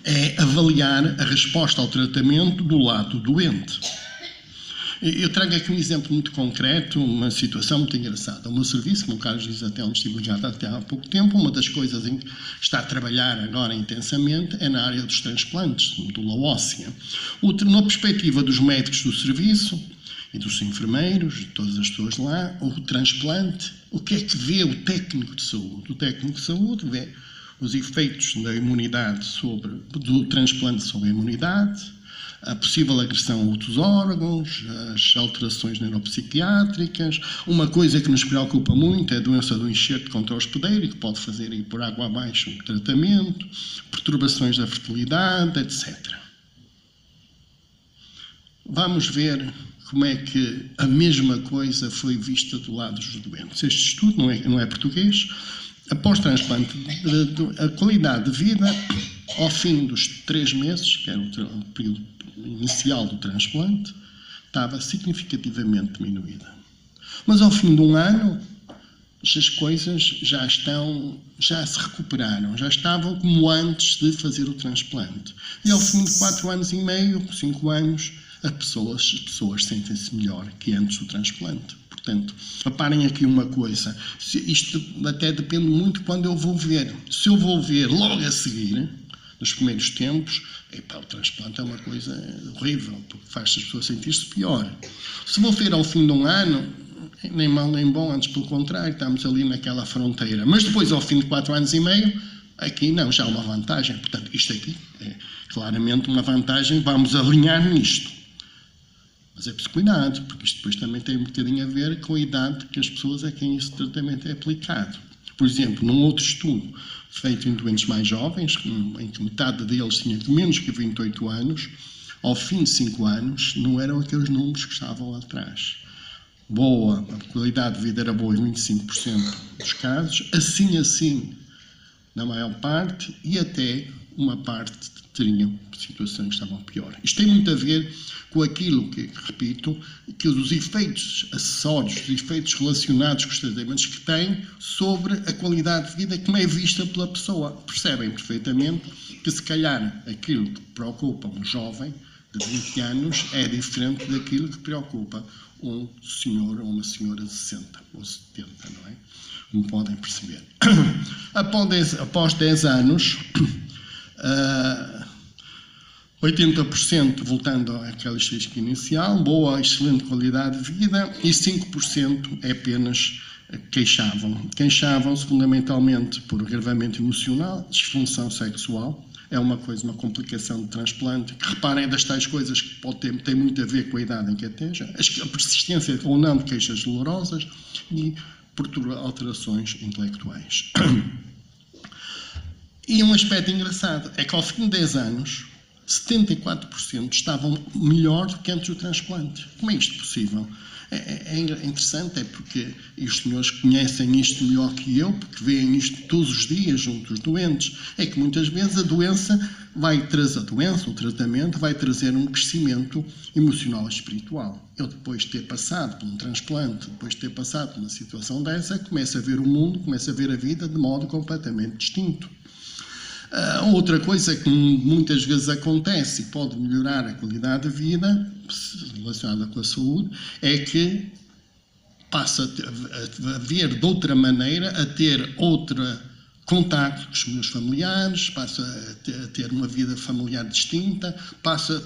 é avaliar a resposta ao tratamento do lado do doente. Eu trago aqui um exemplo muito concreto, uma situação muito engraçada. O meu serviço, como o Carlos diz, até onde estive ligado até há pouco tempo, uma das coisas em que está a trabalhar agora intensamente é na área dos transplantes, medula óssea. Na perspectiva dos médicos do serviço e dos enfermeiros, de todas as pessoas lá, o transplante, o que é que vê o técnico de saúde? O técnico de saúde vê os efeitos da imunidade do transplante sobre a imunidade, a possível agressão a outros órgãos, as alterações neuropsiquiátricas. Uma coisa que nos preocupa muito é a doença do enxerto contra o hospedeiro, que pode fazer ir por água abaixo o tratamento, perturbações da fertilidade, etc. Vamos ver como é que a mesma coisa foi vista do lado dos doentes. Este estudo não é português. Após transplante, a qualidade de vida, ao fim dos 3 meses, que era o período inicial do transplante, estava significativamente diminuída. Mas ao fim de 1 ano, as coisas já se recuperaram, já estavam como antes de fazer o transplante. E ao fim de 4 anos e meio, 5 anos, as pessoas sentem-se melhor que antes do transplante. Portanto, reparem aqui uma coisa, isto até depende muito de quando eu vou ver. Se eu vou ver logo a seguir, nos primeiros tempos, o transplante é uma coisa horrível, porque faz as pessoas sentir-se pior. Se vou ver ao fim de um ano, nem mal nem bom, antes pelo contrário, estamos ali naquela fronteira. Mas depois, ao fim de 4 anos e meio, aqui não, já há uma vantagem. Portanto, isto aqui é claramente uma vantagem, vamos alinhar nisto. Mas é preciso cuidado, porque isto depois também tem um bocadinho a ver com a idade que as pessoas a quem esse tratamento é aplicado. Por exemplo, num outro estudo feito em doentes mais jovens, em que metade deles tinha menos que 28 anos, ao fim de 5 anos, não eram aqueles números que estavam lá atrás. Boa, a qualidade de vida era boa em 25% dos casos, assim, na maior parte, e até uma parte teriam situações que estavam pior. Isto tem muito a ver com aquilo que, repito, que os efeitos acessórios, os efeitos relacionados com os tratamentos que têm sobre a qualidade de vida como é vista pela pessoa. Percebem perfeitamente que, se calhar, aquilo que preocupa um jovem de 20 anos é diferente daquilo que preocupa um senhor ou uma senhora de 60 ou 70, não é? Como podem perceber. Após 10 anos, 80% voltando àquela estatística inicial, boa, excelente qualidade de vida, e 5% é apenas queixavam. Queixavam-se fundamentalmente por agravamento emocional, disfunção sexual, é uma complicação de transplante, que reparem das tais coisas que tem muito a ver com a idade em que atinja, a persistência ou não de queixas dolorosas e por alterações intelectuais. E um aspecto engraçado é que ao fim de 10 anos, 74% estavam melhor do que antes do transplante. Como é isto possível? É interessante, é porque os senhores conhecem isto melhor que eu, porque veem isto todos os dias junto dos doentes. É que muitas vezes o tratamento vai trazer um crescimento emocional e espiritual. Eu, depois de ter passado por um transplante, depois de ter passado por uma situação dessa, começo a ver o mundo, começo a ver a vida de modo completamente distinto. Outra coisa que muitas vezes acontece e pode melhorar a qualidade de vida relacionada com a saúde é que passa a ver de outra maneira, a ter outro contacto com os meus familiares, passa a ter uma vida familiar distinta, passa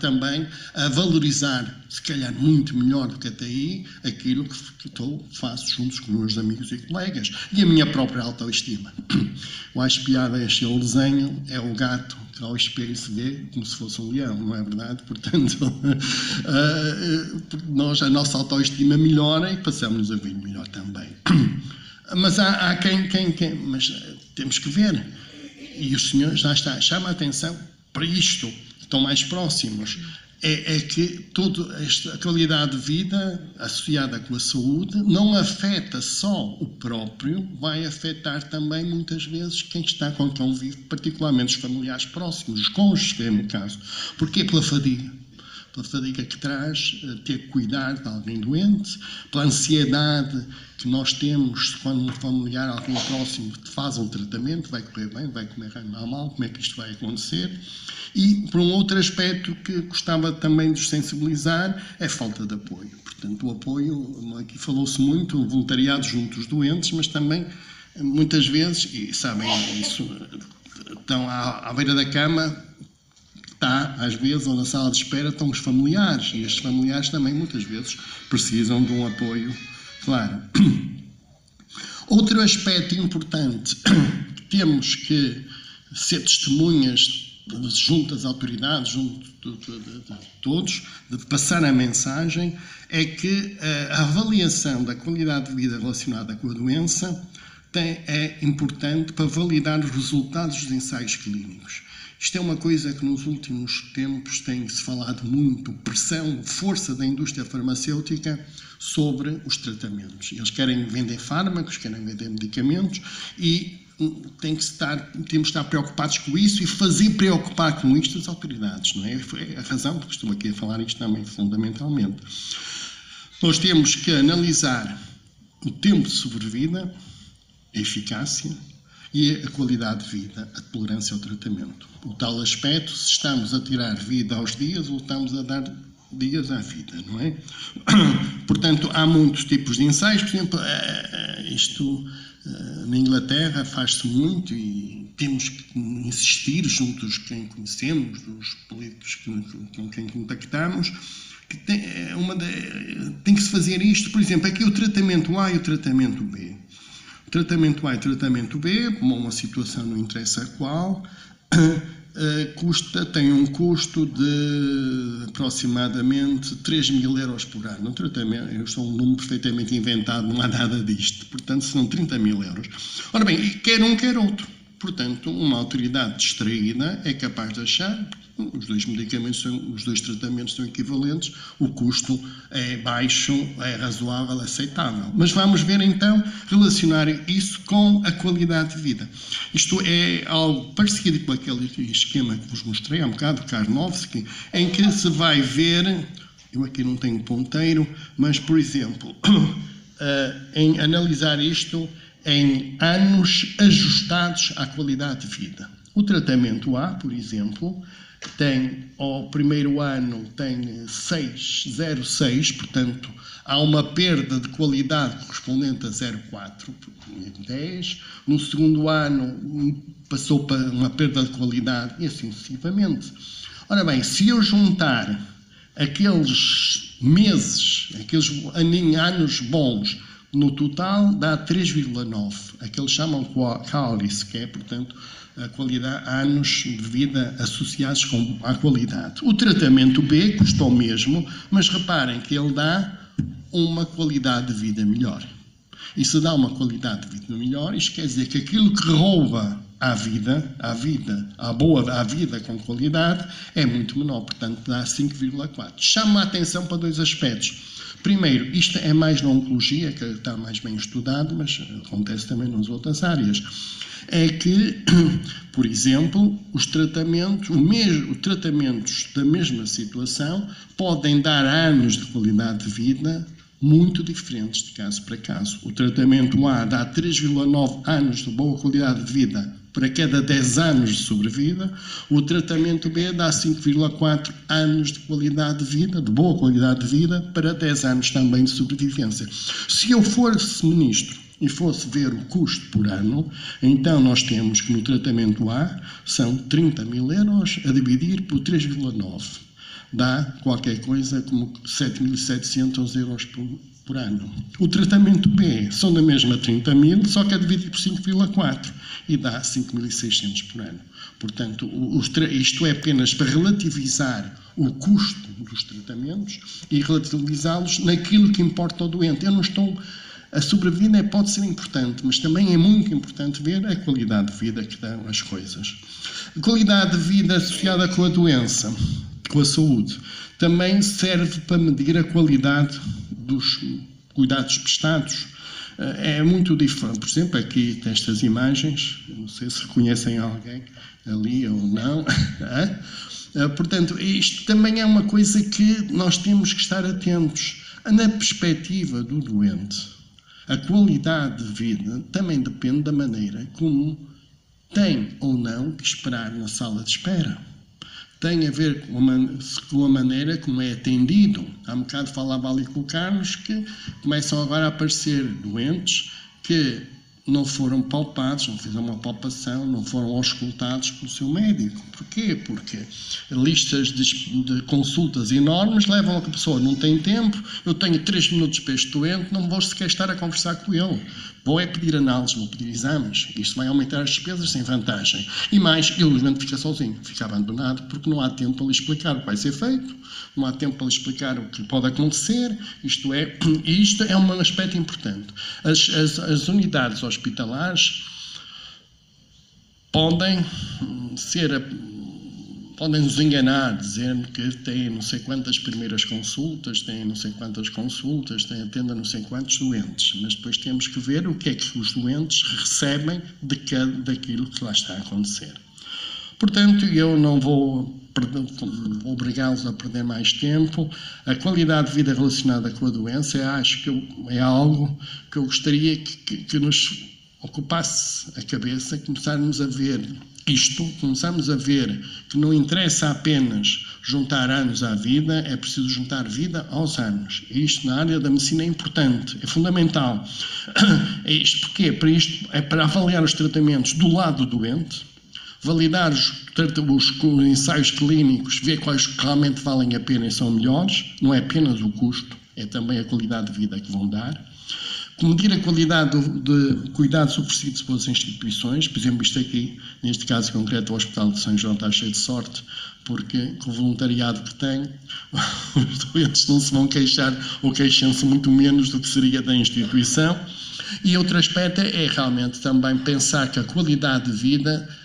também a valorizar, se calhar muito melhor do que até aí, aquilo que faço juntos com meus amigos e colegas. E a minha própria autoestima. Eu acho piada este desenho, é o gato que ao espelho se vê como se fosse um leão, não é verdade? Portanto, a nossa autoestima melhora e passamos a ver melhor também. Mas há mas temos que ver, e os senhores já chama a atenção para isto, estão mais próximos, é que toda a qualidade de vida associada com a saúde não afeta só o próprio, vai afetar também muitas vezes quem está com quem vive, particularmente os familiares próximos, os cônjuges, que é o caso. Porquê? Pela fadiga que traz ter que cuidar de alguém doente, pela ansiedade que nós temos quando um familiar, alguém próximo, faz um tratamento, vai correr bem, vai correr mal, como é que isto vai acontecer. E, por um outro aspecto que gostava também de os sensibilizar, é a falta de apoio. Portanto, o apoio, aqui falou-se muito, voluntariado junto dos doentes, mas também, muitas vezes, e sabem isso, estão à beira da cama, às vezes, ou na sala de espera, estão os familiares, e estes familiares também, muitas vezes, precisam de um apoio claro. Outro aspecto importante, temos que ser testemunhas junto às autoridades, junto de todos, de passar a mensagem, é que a avaliação da qualidade de vida relacionada com a doença é importante para validar os resultados dos ensaios clínicos. Isto é uma coisa que nos últimos tempos tem-se falado muito, pressão, força da indústria farmacêutica sobre os tratamentos. Eles querem vender fármacos, querem vender medicamentos e temos que estar preocupados com isso e fazer preocupar com isto as autoridades, não é? É a razão porque estou aqui a falar isto também fundamentalmente. Nós temos que analisar o tempo de sobrevida, a eficácia e a qualidade de vida, a tolerância ao tratamento. O tal aspecto, se estamos a tirar vida aos dias ou estamos a dar dias à vida, não é? Portanto, há muitos tipos de ensaios. Por exemplo, na Inglaterra faz-se muito e temos que insistir junto dos quem conhecemos, dos políticos com quem contactamos, que tem que se fazer isto. Por exemplo, aqui o tratamento A e o tratamento B. O tratamento A e o tratamento B, uma situação não interessa a qual, tem um custo de aproximadamente 3.000 euros por ano. O tratamento, eu sou um número perfeitamente inventado, não há nada disto. Portanto, são 30.000 euros. Ora bem, quer um, quer outro. Portanto, uma autoridade distraída é capaz de achar que os dois medicamentos, os dois tratamentos são equivalentes, o custo é baixo, é razoável, é aceitável. Mas vamos ver então, relacionar isso com a qualidade de vida. Isto é algo parecido com aquele esquema que vos mostrei há um bocado, Karnofsky, em que se vai ver, eu aqui não tenho ponteiro, mas, por exemplo, em analisar isto em anos ajustados à qualidade de vida. O tratamento A, por exemplo, tem, ao primeiro ano tem 0,6, portanto, há uma perda de qualidade correspondente a 0,4 em 10. No segundo ano passou para uma perda de qualidade e assim sucessivamente. Ora bem, se eu juntar aqueles meses, aqueles anos bons, no total dá 3,9, aqueles chamam QALYS, que é, portanto, a qualidade, anos de vida associados à qualidade. O tratamento B custa o mesmo, mas reparem que ele dá uma qualidade de vida melhor. E se dá uma qualidade de vida melhor, isto quer dizer que aquilo que rouba à vida com qualidade, é muito menor, portanto dá 5,4. Chama a atenção para dois aspectos. Primeiro, isto é mais na oncologia, que está mais bem estudado, mas acontece também nas outras áreas. É que, por exemplo, os tratamentos da mesma situação podem dar anos de qualidade de vida muito diferentes de caso para caso. O tratamento A dá 3,9 anos de boa qualidade de vida para cada 10 anos de sobrevida, o tratamento B dá 5,4 anos de qualidade de vida, de boa qualidade de vida, para 10 anos também de sobrevivência. Se eu fosse ministro e fosse ver o custo por ano, então nós temos que no tratamento A são 30.000 euros a dividir por 3,9. Dá qualquer coisa como 7.700 euros por ano. O tratamento B são da mesma 30.000, só que é dividido por 5,4 e dá 5.600 por ano. Portanto, isto é apenas para relativizar o custo dos tratamentos e relativizá-los naquilo que importa ao doente. A sobrevida pode ser importante, mas também é muito importante ver a qualidade de vida que dão as coisas. A qualidade de vida associada com a doença, com a saúde, também serve para medir a qualidade dos cuidados prestados. É muito diferente. Por exemplo, aqui nestas imagens, não sei se reconhecem alguém ali ou não. Portanto, isto também é uma coisa que nós temos que estar atentos. Na perspectiva do doente, a qualidade de vida também depende da maneira como tem ou não que esperar na sala de espera. Tem a ver com a maneira como é atendido. Há um bocado falava ali com o Carlos que começam agora a aparecer doentes que não foram palpados, não fizeram uma palpação, não foram auscultados pelo seu médico. Porquê? Porque listas de consultas enormes levam a que a pessoa não tem tempo, eu tenho 3 minutos para este doente, não vou sequer estar a conversar com ele. Vou é pedir análises, vou pedir exames. Isto vai aumentar as despesas sem vantagem. E mais, ele, o doente fica sozinho, fica abandonado, porque não há tempo para lhe explicar o que vai ser feito, não há tempo para lhe explicar o que pode acontecer. Isto é um aspecto importante. As unidades hospitalares podem nos enganar, dizendo que têm não sei quantas primeiras consultas, têm não sei quantas consultas, atendem não sei quantos doentes, mas depois temos que ver o que é que os doentes recebem daquilo que lá está a acontecer. Portanto, eu não vou obrigá-los a perder mais tempo. A qualidade de vida relacionada com a doença, eu acho que é algo que eu gostaria que nos ocupasse a cabeça, começarmos a ver isto, começarmos a ver que não interessa apenas juntar anos à vida, é preciso juntar vida aos anos. E isto na área da medicina é importante, é fundamental. Isto porquê? Para isto é para avaliar os tratamentos do lado do doente, validar os ensaios clínicos, ver quais realmente valem a pena e são melhores, não é apenas o custo, é também a qualidade de vida que vão dar. Medir a qualidade de cuidados oferecidos pelas instituições, por exemplo, isto aqui, neste caso concreto, o Hospital de São João está cheio de sorte, porque com o voluntariado que tem, os doentes não se vão queixar ou queixam-se muito menos do que seria da instituição. E outro aspecto é realmente também pensar que a qualidade de vida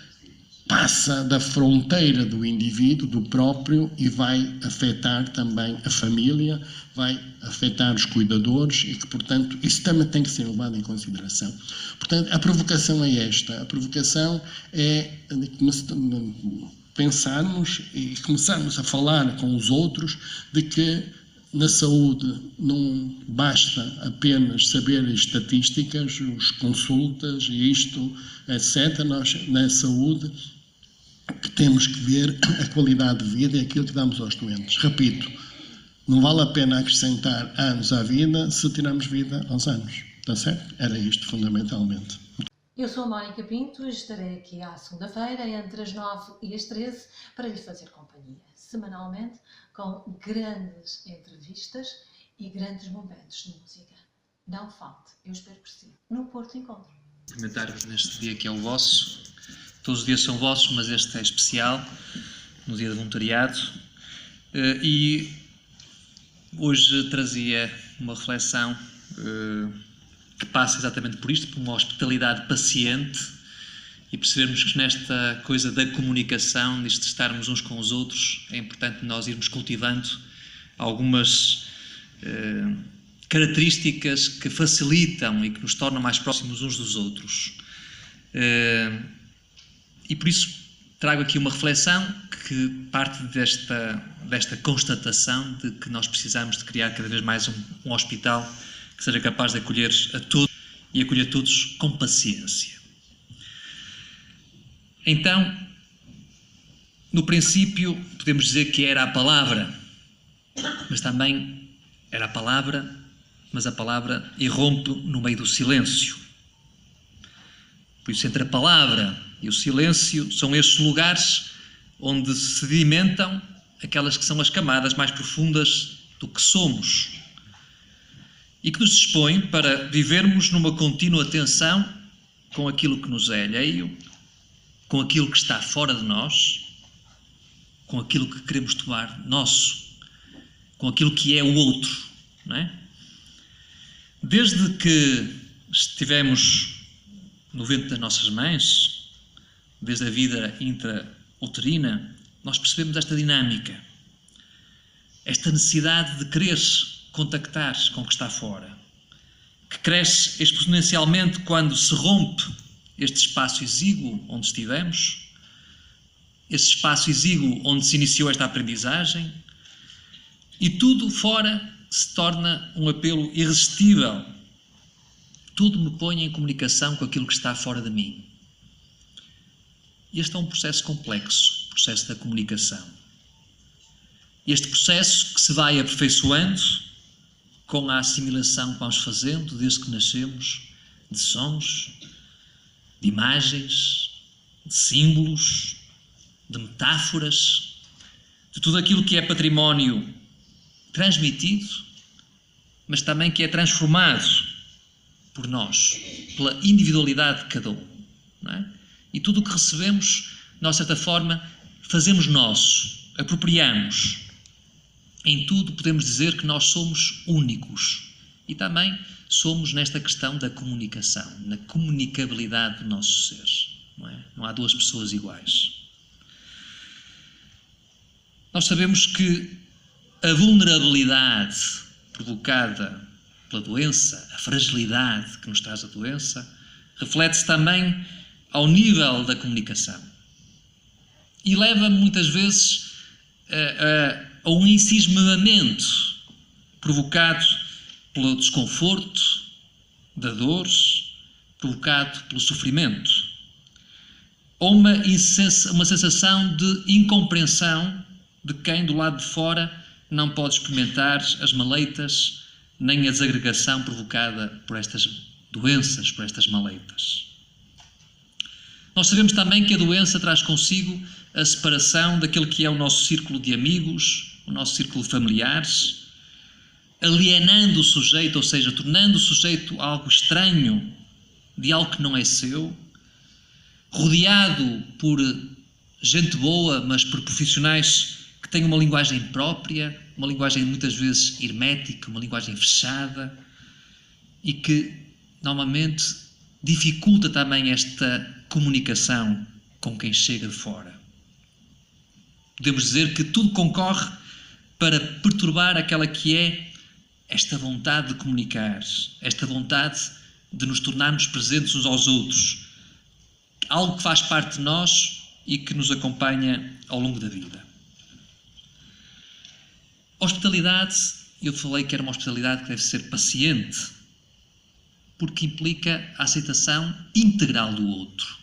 passa da fronteira do indivíduo, do próprio, e vai afetar também a família, vai afetar os cuidadores e que, portanto, isso também tem que ser levado em consideração. Portanto, a provocação é esta. A provocação é pensarmos e começarmos a falar com os outros de que na saúde não basta apenas saber as estatísticas, as consultas e isto, etc. Nós, na saúde, que temos que ver a qualidade de vida e aquilo que damos aos doentes. Repito, não vale a pena acrescentar anos à vida se tiramos vida aos anos. Está certo? Era isto, fundamentalmente. Eu sou a Mónica Pinto e estarei aqui à segunda-feira, entre as 9 e as 13, para lhe fazer companhia, semanalmente, com grandes entrevistas e grandes momentos de música. Não falte, eu espero por si. No Porto Encontro. Comentar neste dia que é o vosso. Todos os dias são vossos, mas este é especial, no dia de voluntariado. E hoje trazia uma reflexão que passa exatamente por isto, por uma hospitalidade paciente, e percebermos que nesta coisa da comunicação, nisto de estarmos uns com os outros, é importante nós irmos cultivando algumas características que facilitam e que nos tornam mais próximos uns dos outros. E por isso trago aqui uma reflexão que parte desta constatação de que nós precisamos de criar cada vez mais um hospital que seja capaz de acolher a todos e acolher todos com paciência. Então, no princípio, podemos dizer que era a palavra, mas também era a palavra, mas a palavra irrompe no meio do silêncio. Por isso, entre a palavra e o silêncio são estes lugares onde se sedimentam aquelas que são as camadas mais profundas do que somos e que nos dispõem para vivermos numa contínua tensão com aquilo que nos é alheio, com aquilo que está fora de nós, com aquilo que queremos tomar nosso, com aquilo que é o outro, não é? Desde que estivemos no ventre das nossas mães, desde a vida intrauterina, nós percebemos esta dinâmica, esta necessidade de querer contactar com o que está fora, que cresce exponencialmente quando se rompe este espaço exíguo onde estivemos, este espaço exíguo onde se iniciou esta aprendizagem, e tudo fora se torna um apelo irresistível. Tudo me põe em comunicação com aquilo que está fora de mim. Este é um processo complexo, o processo da comunicação. Este processo que se vai aperfeiçoando com a assimilação que vamos fazendo desde que nascemos, de sons, de imagens, de símbolos, de metáforas, de tudo aquilo que é património transmitido, mas também que é transformado por nós, pela individualidade de cada um, não é? E tudo o que recebemos, nós, de certa forma, fazemos nosso, apropriamos. Em tudo podemos dizer que nós somos únicos. E também somos nesta questão da comunicação, na comunicabilidade do nosso ser. Não é? Não há duas pessoas iguais. Nós sabemos que a vulnerabilidade provocada pela doença, a fragilidade que nos traz a doença, reflete-se também ao nível da comunicação. e leva muitas vezes a um encismamento provocado pelo desconforto, da dor, provocado pelo sofrimento, ou uma sensação de incompreensão de quem do lado de fora não pode experimentar as maleitas nem a desagregação provocada por estas doenças, por estas maleitas. Nós sabemos também que a doença traz consigo a separação daquele que é o nosso círculo de amigos, o nosso círculo de familiares, alienando o sujeito, ou seja, tornando o sujeito algo estranho, de algo que não é seu, rodeado por gente boa, mas por profissionais que têm uma linguagem própria, uma linguagem muitas vezes hermética, uma linguagem fechada, e que normalmente dificulta também esta comunicação com quem chega de fora. Podemos dizer que tudo concorre para perturbar aquela que é esta vontade de comunicar, esta vontade de nos tornarmos presentes uns aos outros, algo que faz parte de nós e que nos acompanha ao longo da vida. A hospitalidade, eu falei que era uma hospitalidade que deve ser paciente, porque implica a aceitação integral do outro.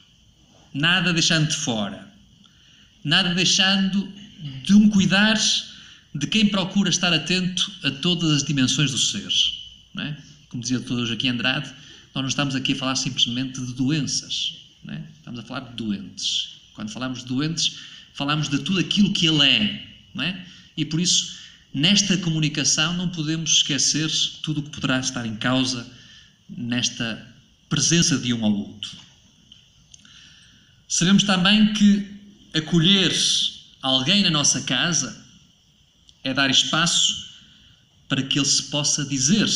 Nada deixando de fora. Nada deixando de um cuidar de quem procura estar atento a todas as dimensões do ser. Não é? Como dizia o Dr. Joaquim Andrade, nós não estamos aqui a falar simplesmente de doenças. Não é? Estamos a falar de doentes. Quando falamos de doentes, falamos de tudo aquilo que ele é. Não é? E por isso, nesta comunicação, não podemos esquecer tudo o que poderá estar em causa nesta presença de um ao outro. Sabemos também que acolher alguém na nossa casa é dar espaço para que ele se possa dizer,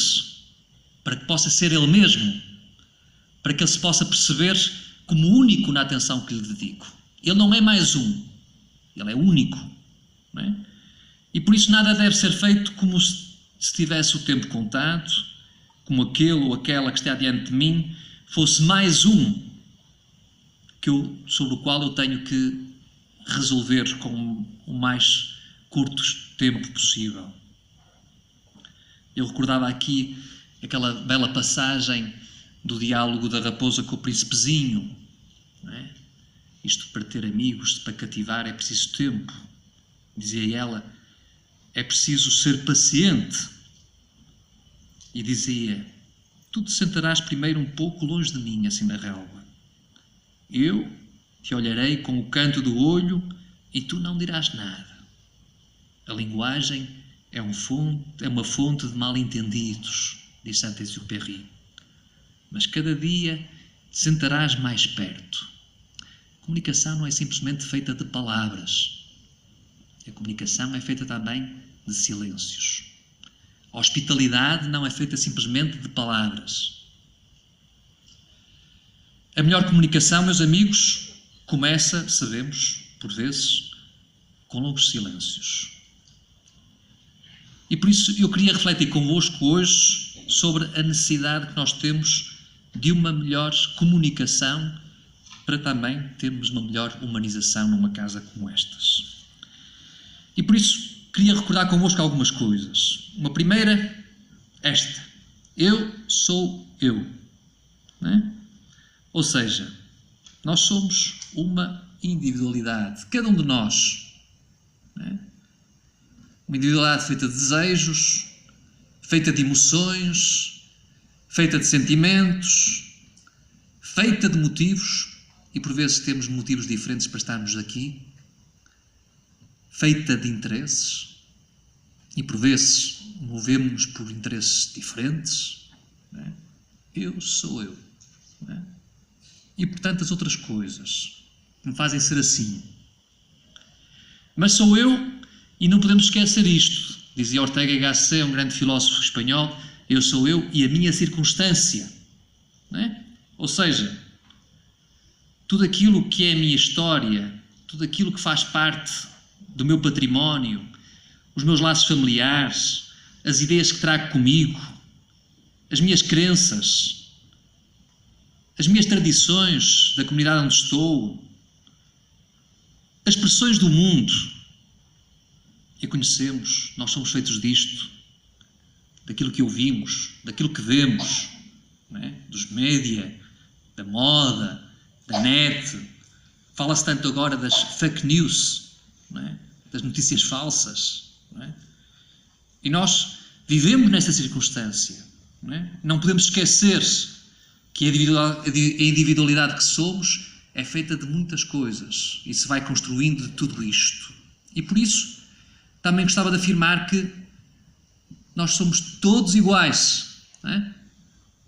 para que possa ser ele mesmo, para que ele se possa perceber como único na atenção que lhe dedico. Ele não é mais um, ele é único. Não é? E por isso nada deve ser feito como se tivesse o tempo contado, como aquele ou aquela que está diante de mim fosse mais um sobre o qual eu tenho que resolver com o mais curto tempo possível. Eu recordava aqui aquela bela passagem do diálogo da raposa com o príncipezinho. Não é? Isto para ter amigos, para cativar é preciso tempo. Dizia ela, é preciso ser paciente. E dizia, tu te sentarás primeiro um pouco longe de mim, assim na relva. Eu te olharei com o canto do olho e tu não dirás nada. A linguagem é uma fonte de mal-entendidos, diz Saint-Exupéry. Mas cada dia te sentarás mais perto. A comunicação não é simplesmente feita de palavras. A comunicação é feita também de silêncios. A hospitalidade não é feita simplesmente de palavras. A melhor comunicação, meus amigos, começa, sabemos, por vezes, com longos silêncios. E por isso eu queria refletir convosco hoje sobre a necessidade que nós temos de uma melhor comunicação para também termos uma melhor humanização numa casa como estas. E por isso queria recordar convosco algumas coisas. Uma primeira, esta. Eu sou eu. Não é? Ou seja, nós somos uma individualidade. Cada um de nós. Não é? Uma individualidade feita de desejos, feita de emoções, feita de sentimentos, feita de motivos, e por vezes temos motivos diferentes para estarmos aqui, feita de interesses, e por vezes movemos-nos por interesses diferentes. Não é? Eu sou eu. Não é? E por tantas outras coisas que me fazem ser assim. Mas sou eu, e não podemos esquecer isto. Dizia Ortega y Gasset, um grande filósofo espanhol, eu sou eu e a minha circunstância. Não é? Ou seja, tudo aquilo que é a minha história, tudo aquilo que faz parte do meu património, os meus laços familiares, as ideias que trago comigo, as minhas crenças, as minhas tradições da comunidade onde estou, as pressões do mundo, e conhecemos, nós somos feitos disto, daquilo que ouvimos, daquilo que vemos, não é? Dos média, da moda, da net. Fala-se tanto agora das fake news, não é? Das notícias falsas. Não é? E nós vivemos nesta circunstância. Não é? Não podemos esquecer que a individualidade que somos é feita de muitas coisas e se vai construindo de tudo isto. E por isso também gostava de afirmar que nós somos todos iguais. Não é?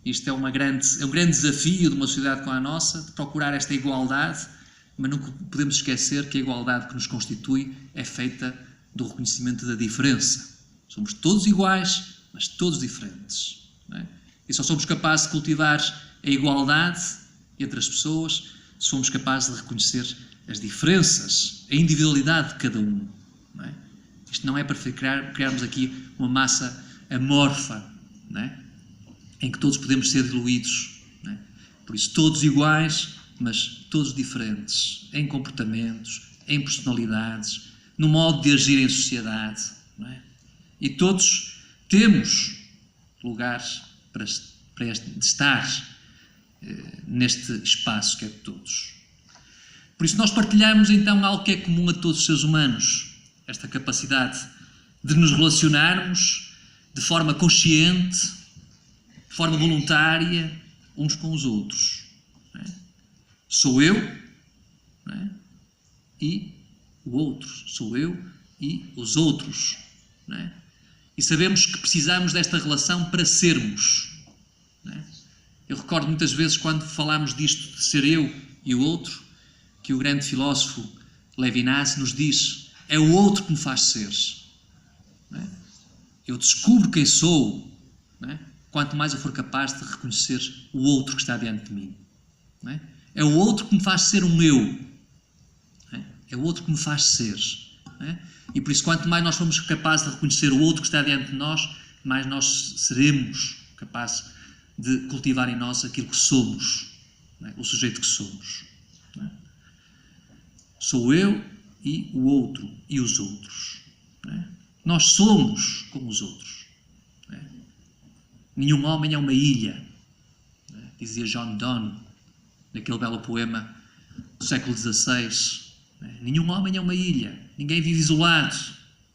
Isto é um grande desafio de uma sociedade como a nossa, de procurar esta igualdade, mas não podemos esquecer que a igualdade que nos constitui é feita do reconhecimento da diferença. Somos todos iguais, mas todos diferentes. Não é? E só somos capazes de cultivar a igualdade entre as pessoas se somos capazes de reconhecer as diferenças, a individualidade de cada um. Não é? Isto não é para criarmos aqui uma massa amorfa, não é? Em que todos podemos ser diluídos. Não é? Por isso, todos iguais, mas todos diferentes, em comportamentos, em personalidades, no modo de agir em sociedade. Não é? E todos temos lugares para estar neste espaço que é de todos. Por isso nós partilhamos então algo que é comum a todos os seres humanos, esta capacidade de nos relacionarmos de forma consciente, de forma voluntária, uns com os outros. Não é? Sou eu, não é? E o outro. Sou eu e os outros. Não é? E sabemos que precisamos desta relação para sermos. Não é? Eu recordo muitas vezes quando falámos disto de ser eu e o outro, que o grande filósofo Levinas nos diz: é o outro que me faz ser. Não é? Eu descubro quem sou, não é? Quanto mais eu for capaz de reconhecer o outro que está diante de mim. Não é? É o outro que me faz ser um eu. Não é? É o outro que me faz ser. Não é? E por isso, quanto mais nós formos capazes de reconhecer o outro que está diante de nós, mais nós seremos capazes de cultivar em nós aquilo que somos, não é? O sujeito que somos. Não é? Sou eu e o outro e os outros. Não é? Nós somos como os outros. Não é? Nenhum homem é uma ilha, não é? Dizia John Donne, naquele belo poema do século XVI. Não é? Nenhum homem é uma ilha, ninguém vive isolado.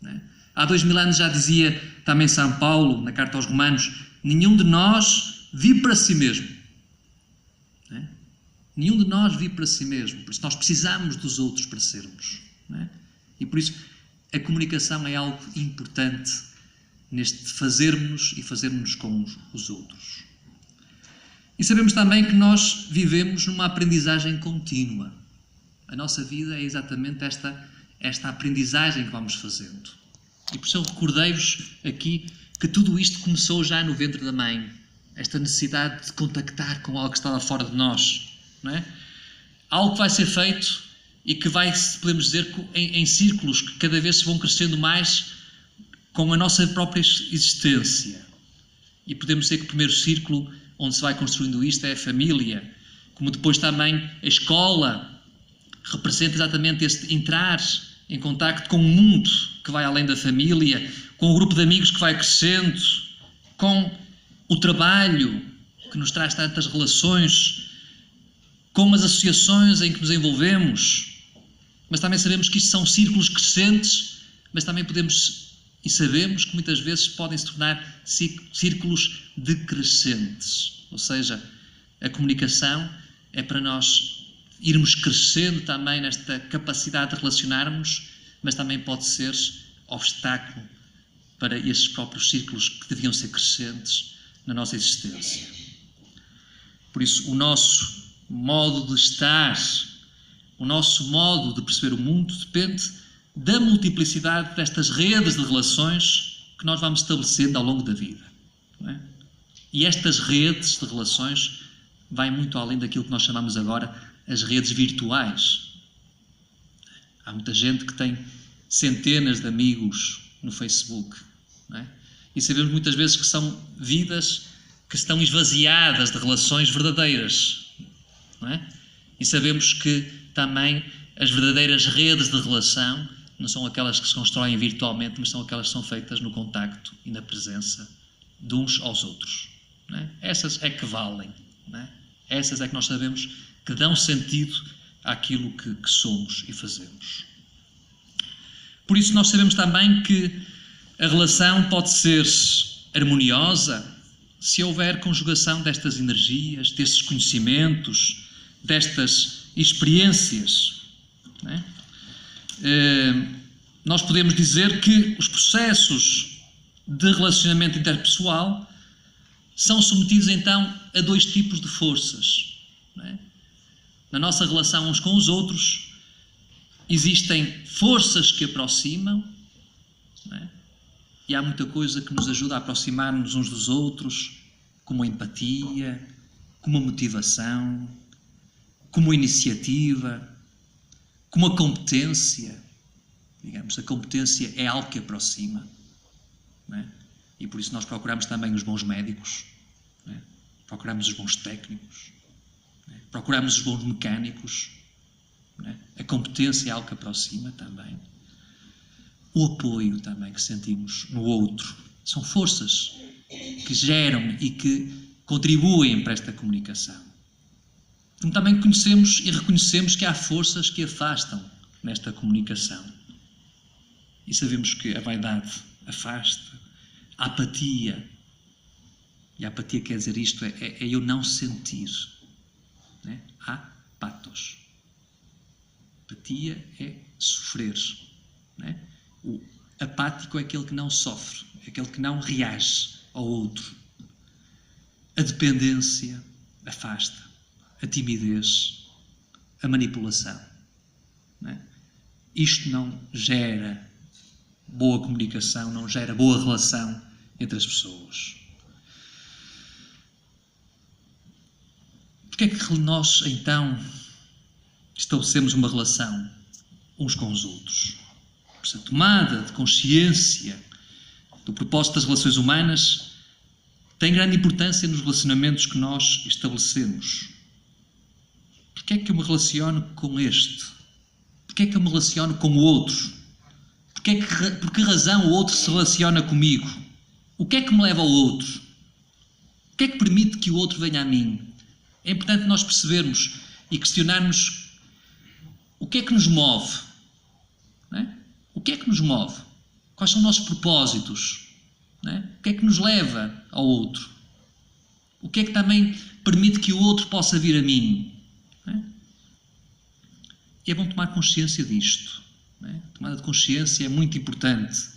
Não é? Há 2000 anos já dizia também São Paulo, na carta aos Romanos: nenhum de nós vive para si mesmo. Não é? Nenhum de nós vive para si mesmo. Por isso nós precisamos dos outros para sermos. Não é? E por isso a comunicação é algo importante neste fazermos e fazermos com os outros. E sabemos também que nós vivemos numa aprendizagem contínua. A nossa vida é exatamente esta aprendizagem que vamos fazendo. E por isso eu recordei-vos aqui que tudo isto começou já no ventre da mãe. Esta necessidade de contactar com algo que estava fora de nós. Não é? Algo que vai ser feito e que vai, podemos dizer, em círculos que cada vez se vão crescendo mais com a nossa própria existência. E podemos dizer que o primeiro círculo onde se vai construindo isto é a família, como depois também a escola representa exatamente este entrar em contacto com o mundo que vai além da família, com o grupo de amigos que vai crescendo, com o trabalho que nos traz tantas relações, com as associações em que nos envolvemos. Mas também sabemos que isto são círculos crescentes, mas também podemos e sabemos que muitas vezes podem se tornar círculos decrescentes. Ou seja, a comunicação é para nós irmos crescendo também nesta capacidade de relacionarmos, mas também pode ser obstáculo para esses próprios círculos que deviam ser crescentes na nossa existência. Por isso, o nosso modo de estar, o nosso modo de perceber o mundo depende da multiplicidade destas redes de relações que nós vamos estabelecendo ao longo da vida. Não é? E estas redes de relações vai muito além daquilo que nós chamamos agora as redes virtuais. Há muita gente que tem centenas de amigos no Facebook. Não é? E sabemos muitas vezes que são vidas que estão esvaziadas de relações verdadeiras. Não é? E sabemos que também As verdadeiras redes de relação não são aquelas que se constroem virtualmente, mas são aquelas que são feitas no contacto e na presença de uns aos outros. Não é? Essas é que valem. Não é? Essas é que nós sabemos que dão sentido àquilo que somos e fazemos. Por isso nós sabemos também que a relação pode ser harmoniosa se houver conjugação destas energias, destes conhecimentos, destas experiências. Não é? Nós podemos dizer que os processos de relacionamento interpessoal são submetidos então a dois tipos de forças. Não é? Na nossa relação uns com os outros existem forças que aproximam, não é? E há muita coisa que nos ajuda a aproximar-nos uns dos outros, como a empatia, como a motivação, como a iniciativa, como a competência. Digamos, a competência é algo que aproxima, não é? E por isso nós procuramos também os bons médicos, não é? Procuramos os bons técnicos, não é? Procuramos os bons mecânicos, não é? A competência é algo que aproxima também. O apoio também que sentimos no outro são forças que geram e que contribuem para esta comunicação. Como também conhecemos e reconhecemos que há forças que afastam nesta comunicação. E sabemos que a vaidade afasta, a apatia, e a apatia quer dizer isto, é eu não sentir. Né? Apatos. Apatia é sofrer. Né? O apático é aquele que não sofre, é aquele que não reage ao outro. A dependência afasta, a timidez, a manipulação. Né? Isto não gera boa comunicação, não gera boa relação entre as pessoas. Porque é que nós, então, estabelecemos uma relação uns com os outros? Essa tomada de consciência do propósito das relações humanas tem grande importância nos relacionamentos que nós estabelecemos. Porque é que eu me relaciono com este? Porque é que eu me relaciono com o outro? Por que razão o outro se relaciona comigo? O que é que me leva ao outro? O que é que permite que o outro venha a mim? É importante nós percebermos e questionarmos o que é que nos move. Não é? O que é que nos move? Quais são os nossos propósitos? Não é? O que é que nos leva ao outro? O que é que também permite que o outro possa vir a mim? Não é? E é bom tomar consciência disto. Não é? A tomada de consciência é muito importante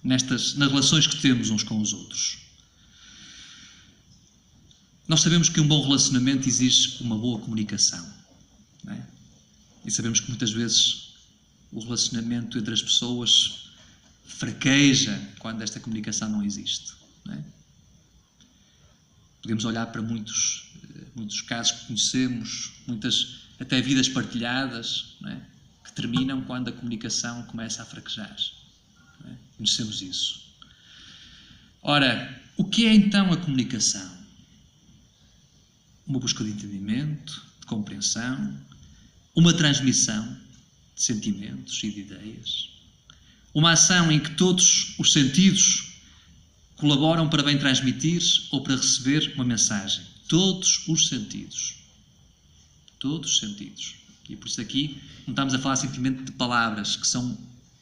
nas relações que temos uns com os outros. Nós sabemos que um bom relacionamento exige uma boa comunicação. Não é? E sabemos que muitas vezes o relacionamento entre as pessoas fraqueja quando esta comunicação não existe. Não é? Podemos olhar para muitos casos que conhecemos, muitas até vidas partilhadas, não é? Que terminam quando a comunicação começa a fraquejar. Não é? Conhecemos isso. Ora, o que é então a comunicação? Uma busca de entendimento, de compreensão, uma transmissão de sentimentos e de ideias, uma ação em que todos os sentidos colaboram para bem transmitir ou para receber uma mensagem. Todos os sentidos. Todos os sentidos. E por isso aqui não estamos a falar simplesmente de palavras que são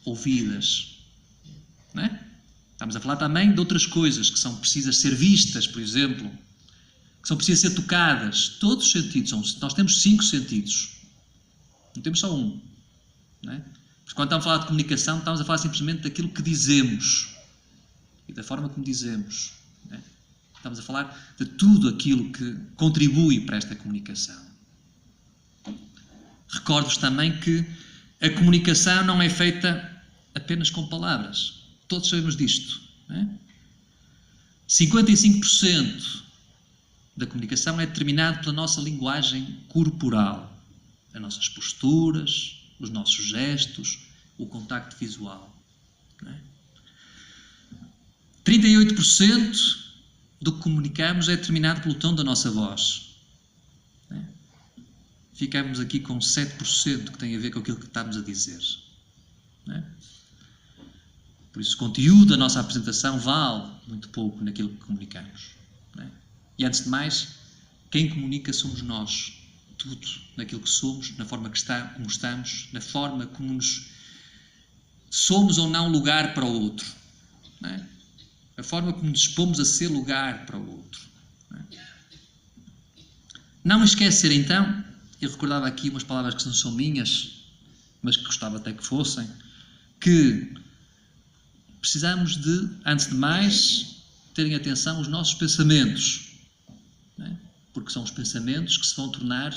ouvidas. Não é? Estamos a falar também de outras coisas que são precisas ser vistas, por exemplo, que são precisas ser tocadas. Todos os sentidos. Nós temos 5 sentidos. Não temos só um. Não é? Porque quando estamos a falar de comunicação, estamos a falar simplesmente daquilo que dizemos e da forma como dizemos. Não é? Estamos a falar de tudo aquilo que contribui para esta comunicação. Recordo-vos também que a comunicação não é feita apenas com palavras. Todos sabemos disto. Não é? 55% da comunicação é determinado pela nossa linguagem corporal. As nossas posturas, os nossos gestos, o contacto visual. Não é? 38% do que comunicamos é determinado pelo tom da nossa voz. Não é? ficamos aqui com 7% que tem a ver com aquilo que estamos a dizer. Não é? Por isso, o conteúdo da nossa apresentação vale muito pouco naquilo que comunicamos. Não é? E, antes de mais, quem comunica somos nós. Tudo naquilo que somos, na forma como estamos, na forma como nos somos ou não lugar para o outro. Não é? A forma como nos dispomos a ser lugar para o outro. Não é? Não me esquecer, então, eu recordava aqui umas palavras que não são minhas, mas que gostava até que fossem, que precisamos de, antes de mais, terem atenção aos nossos pensamentos. Não é? Porque são os pensamentos que se vão tornar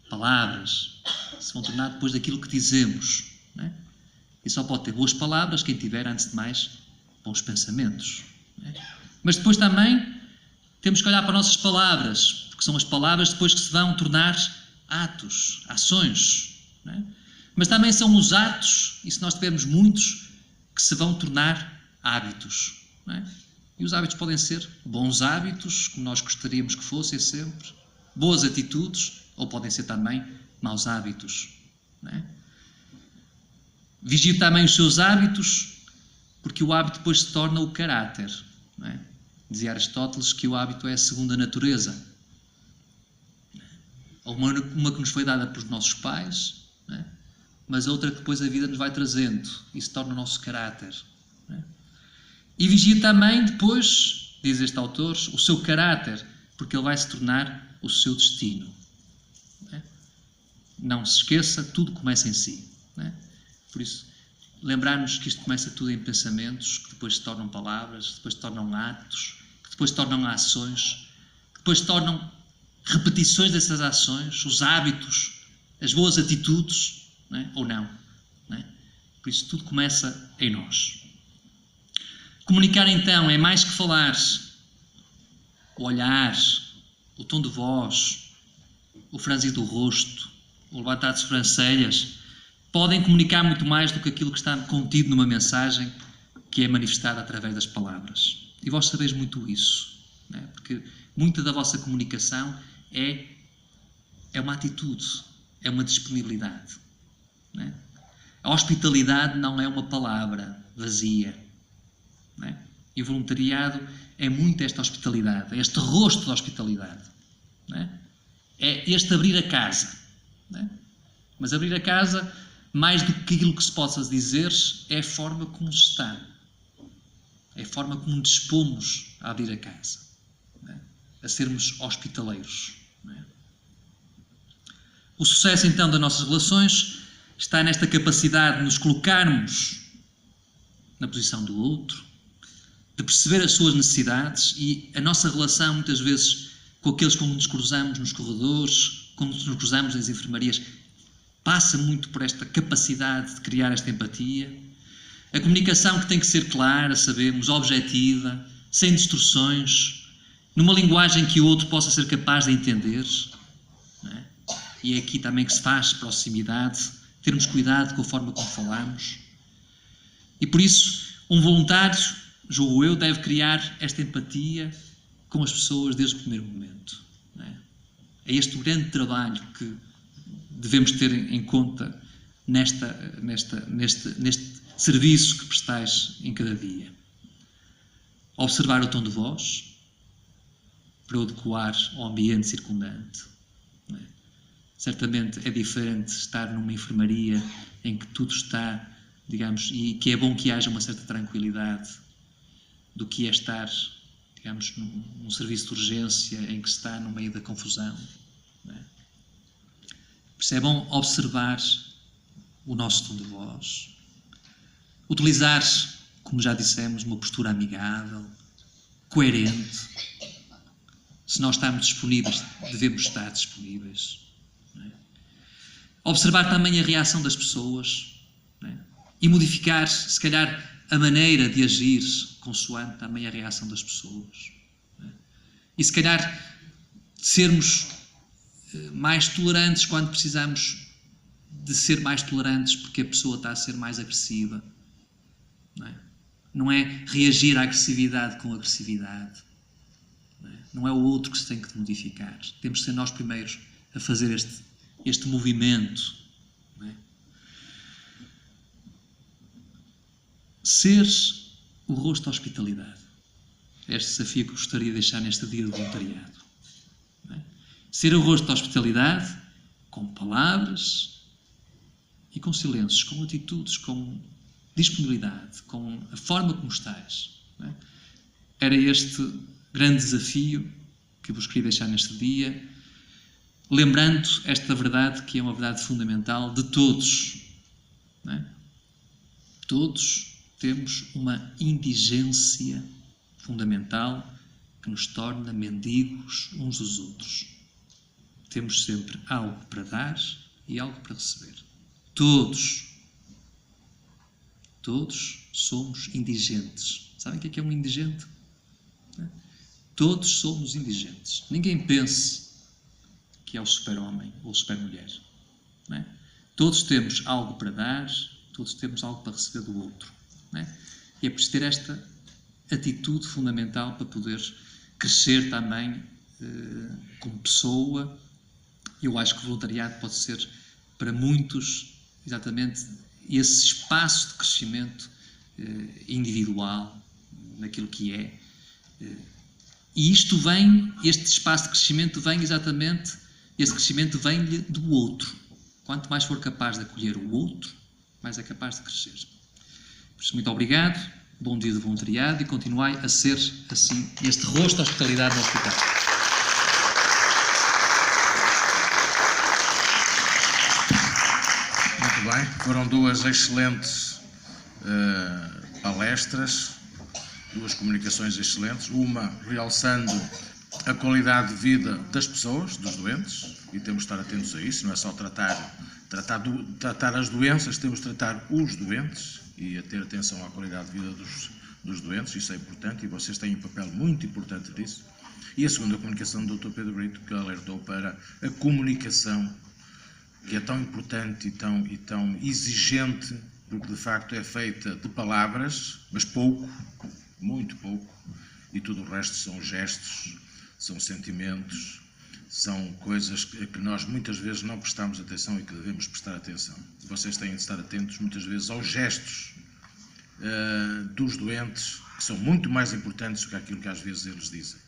palavras, se vão tornar depois daquilo que dizemos. Não é? E só pode ter boas palavras quem tiver, antes de mais, bons pensamentos. Não é? Mas depois também temos que olhar para nossas palavras, porque são as palavras depois que se vão tornar atos, ações. Não é? Mas também são os atos, e se nós tivermos muitos, que se vão tornar hábitos. Não é? E os hábitos podem ser bons hábitos, como nós gostaríamos que fossem sempre, boas atitudes, ou podem ser também maus hábitos. Não é? Vigie também os seus hábitos, porque o hábito depois se torna o caráter. Não é? Dizia Aristóteles que o hábito é a segunda natureza. Uma que nos foi dada pelos nossos pais, não é? Mas outra que depois a vida nos vai trazendo e se torna o nosso caráter. Não é? E vigia também depois, diz este autor, o seu caráter, porque ele vai se tornar o seu destino. Não é? Não se esqueça, tudo começa em si. Não é? Por isso, lembrar-nos que isto começa tudo em pensamentos, que depois se tornam palavras, que depois se tornam atos, que depois se tornam ações, que depois se tornam repetições dessas ações, os hábitos, as boas atitudes, não é? Ou não. Não é? Por isso, tudo começa em nós. Comunicar, então, é mais que falar. O olhar, o tom de voz, o franzir do rosto, o levantar de sobrancelhas, podem comunicar muito mais do que aquilo que está contido numa mensagem que é manifestada através das palavras. E vós sabeis muito isso. Não é? Porque muita da vossa comunicação é uma atitude, é uma disponibilidade. Não é? A hospitalidade não é uma palavra vazia. Não é? E o voluntariado é muito esta hospitalidade, é este rosto da hospitalidade. Não é? É este abrir a casa. Não é? Mas abrir a casa, mais do que aquilo que se possa dizer, é a forma como se está. É a forma como nos dispomos a abrir a casa. Não é? A sermos hospitaleiros. Não é? O sucesso, então, das nossas relações está nesta capacidade de nos colocarmos na posição do outro, de perceber as suas necessidades, e a nossa relação, muitas vezes, com aqueles com quem nos cruzamos nos corredores, quando nos cruzamos nas enfermarias, passa muito por esta capacidade de criar esta empatia. A comunicação que tem que ser clara, sabemos, objetiva, sem distorções, numa linguagem que o outro possa ser capaz de entender. Não é? E é aqui também que se faz proximidade, termos cuidado com a forma como falamos. E por isso, um voluntário, julgo eu, deve criar esta empatia com as pessoas desde o primeiro momento. Não é? É este o grande trabalho que devemos ter em conta neste serviço que prestais em cada dia. Observar o tom de voz para o adequar ao ambiente circundante. Não é? Certamente é diferente estar numa enfermaria em que tudo está, digamos, e que é bom que haja uma certa tranquilidade, do que é estar, digamos, num serviço de urgência em que se está no meio da confusão. Não é? Por isso é bom observar o nosso tom de voz, utilizar, como já dissemos, uma postura amigável, coerente. Se nós estamos disponíveis, devemos estar disponíveis. Não é? Observar também a reação das pessoas, não é? E modificar, se calhar, a maneira de agir consoante também a reação das pessoas. Não é? E se calhar sermos mais tolerantes quando precisamos de ser mais tolerantes porque a pessoa está a ser mais agressiva. Não é reagir à agressividade com agressividade. Não é o outro que se tem que modificar. Temos de ser nós primeiros a fazer este movimento. Não é? Ser o rosto da hospitalidade. É este desafio que gostaria de deixar neste dia de voluntariado. Não é? Ser o rosto da hospitalidade com palavras e com silêncios, com atitudes, com disponibilidade, com a forma como estás. Não é? Era este grande desafio que eu vos queria deixar neste dia, lembrando esta verdade que é uma verdade fundamental de todos. Não é? Todos temos uma indigência fundamental que nos torna mendigos uns dos outros. Temos sempre algo para dar e algo para receber. Todos somos indigentes. Sabem o que é um indigente? Todos somos indigentes. Ninguém pense que é o super-homem ou o super-mulher. Não é? Todos temos algo para dar, todos temos algo para receber do outro. Não é? E é preciso ter esta atitude fundamental para poder crescer também como pessoa. Eu acho que o voluntariado pode ser para muitos exatamente esse espaço de crescimento individual naquilo que é. E este espaço de crescimento vem exatamente, esse crescimento vem-lhe do outro. Quanto mais for capaz de acolher o outro, mais é capaz de crescer. Por isso, muito obrigado, bom dia de voluntariado e continuai a ser, assim, este rosto da hospitalidade no hospital. Muito bem, foram duas excelentes palestras, duas comunicações excelentes, uma realçando a qualidade de vida das pessoas, dos doentes, e temos de estar atentos a isso, não é só tratar as doenças, temos de tratar os doentes e a ter atenção à qualidade de vida dos doentes, isso é importante e vocês têm um papel muito importante nisso. E a segunda comunicação do Dr. Pedro Brito, que alertou para a comunicação, que é tão importante e tão exigente, porque de facto é feita de palavras, mas pouco, muito pouco, e tudo o resto são gestos, são sentimentos, são coisas que nós muitas vezes não prestamos atenção e que devemos prestar atenção. Vocês têm de estar atentos muitas vezes aos gestos dos doentes, que são muito mais importantes do que aquilo que às vezes eles dizem.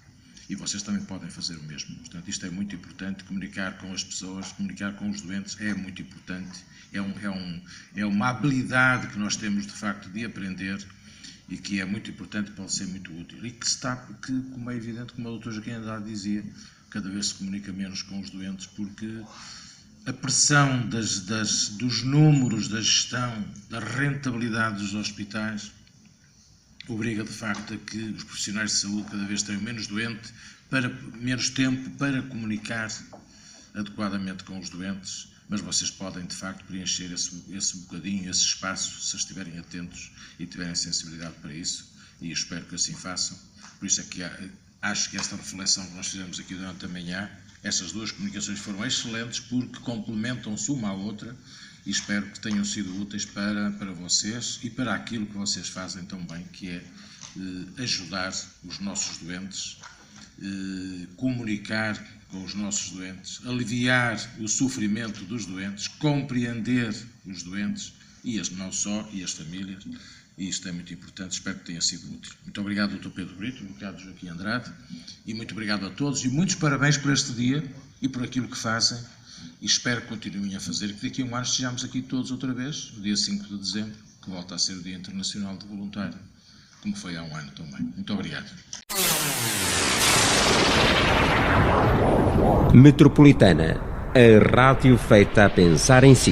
E vocês também podem fazer o mesmo. Portanto, isto é muito importante, comunicar com as pessoas, comunicar com os doentes é muito importante. É uma habilidade que nós temos, de facto, de aprender e que é muito importante, pode ser muito útil. E que, como é evidente, como o Dr. Joaquim Andrade dizia, cada vez se comunica menos com os doentes, porque a pressão dos números, da gestão, da rentabilidade dos hospitais, obriga de facto a que os profissionais de saúde cada vez tenham menos tempo para comunicar adequadamente com os doentes, mas vocês podem de facto preencher esse bocadinho, esse espaço, se estiverem atentos e tiverem sensibilidade para isso, e eu espero que assim façam. Por isso é que acho que esta reflexão que nós fizemos aqui durante a manhã, estas duas comunicações foram excelentes porque complementam-se uma à outra, e espero que tenham sido úteis para vocês e para aquilo que vocês fazem tão bem, que é ajudar os nossos doentes, comunicar com os nossos doentes, aliviar o sofrimento dos doentes, compreender os doentes, e não só, e as famílias, e isto é muito importante, espero que tenha sido útil. Muito obrigado, Dr. Pedro Brito, obrigado, Joaquim Andrade, e muito obrigado a todos, e muitos parabéns por este dia e por aquilo que fazem, e espero que continuem a fazer, que daqui a um ano estejamos aqui todos outra vez, no dia 5 de dezembro, que volta a ser o Dia Internacional de Voluntário, como foi há um ano também. Muito obrigado. Metropolitana, a rádio feita a pensar em si.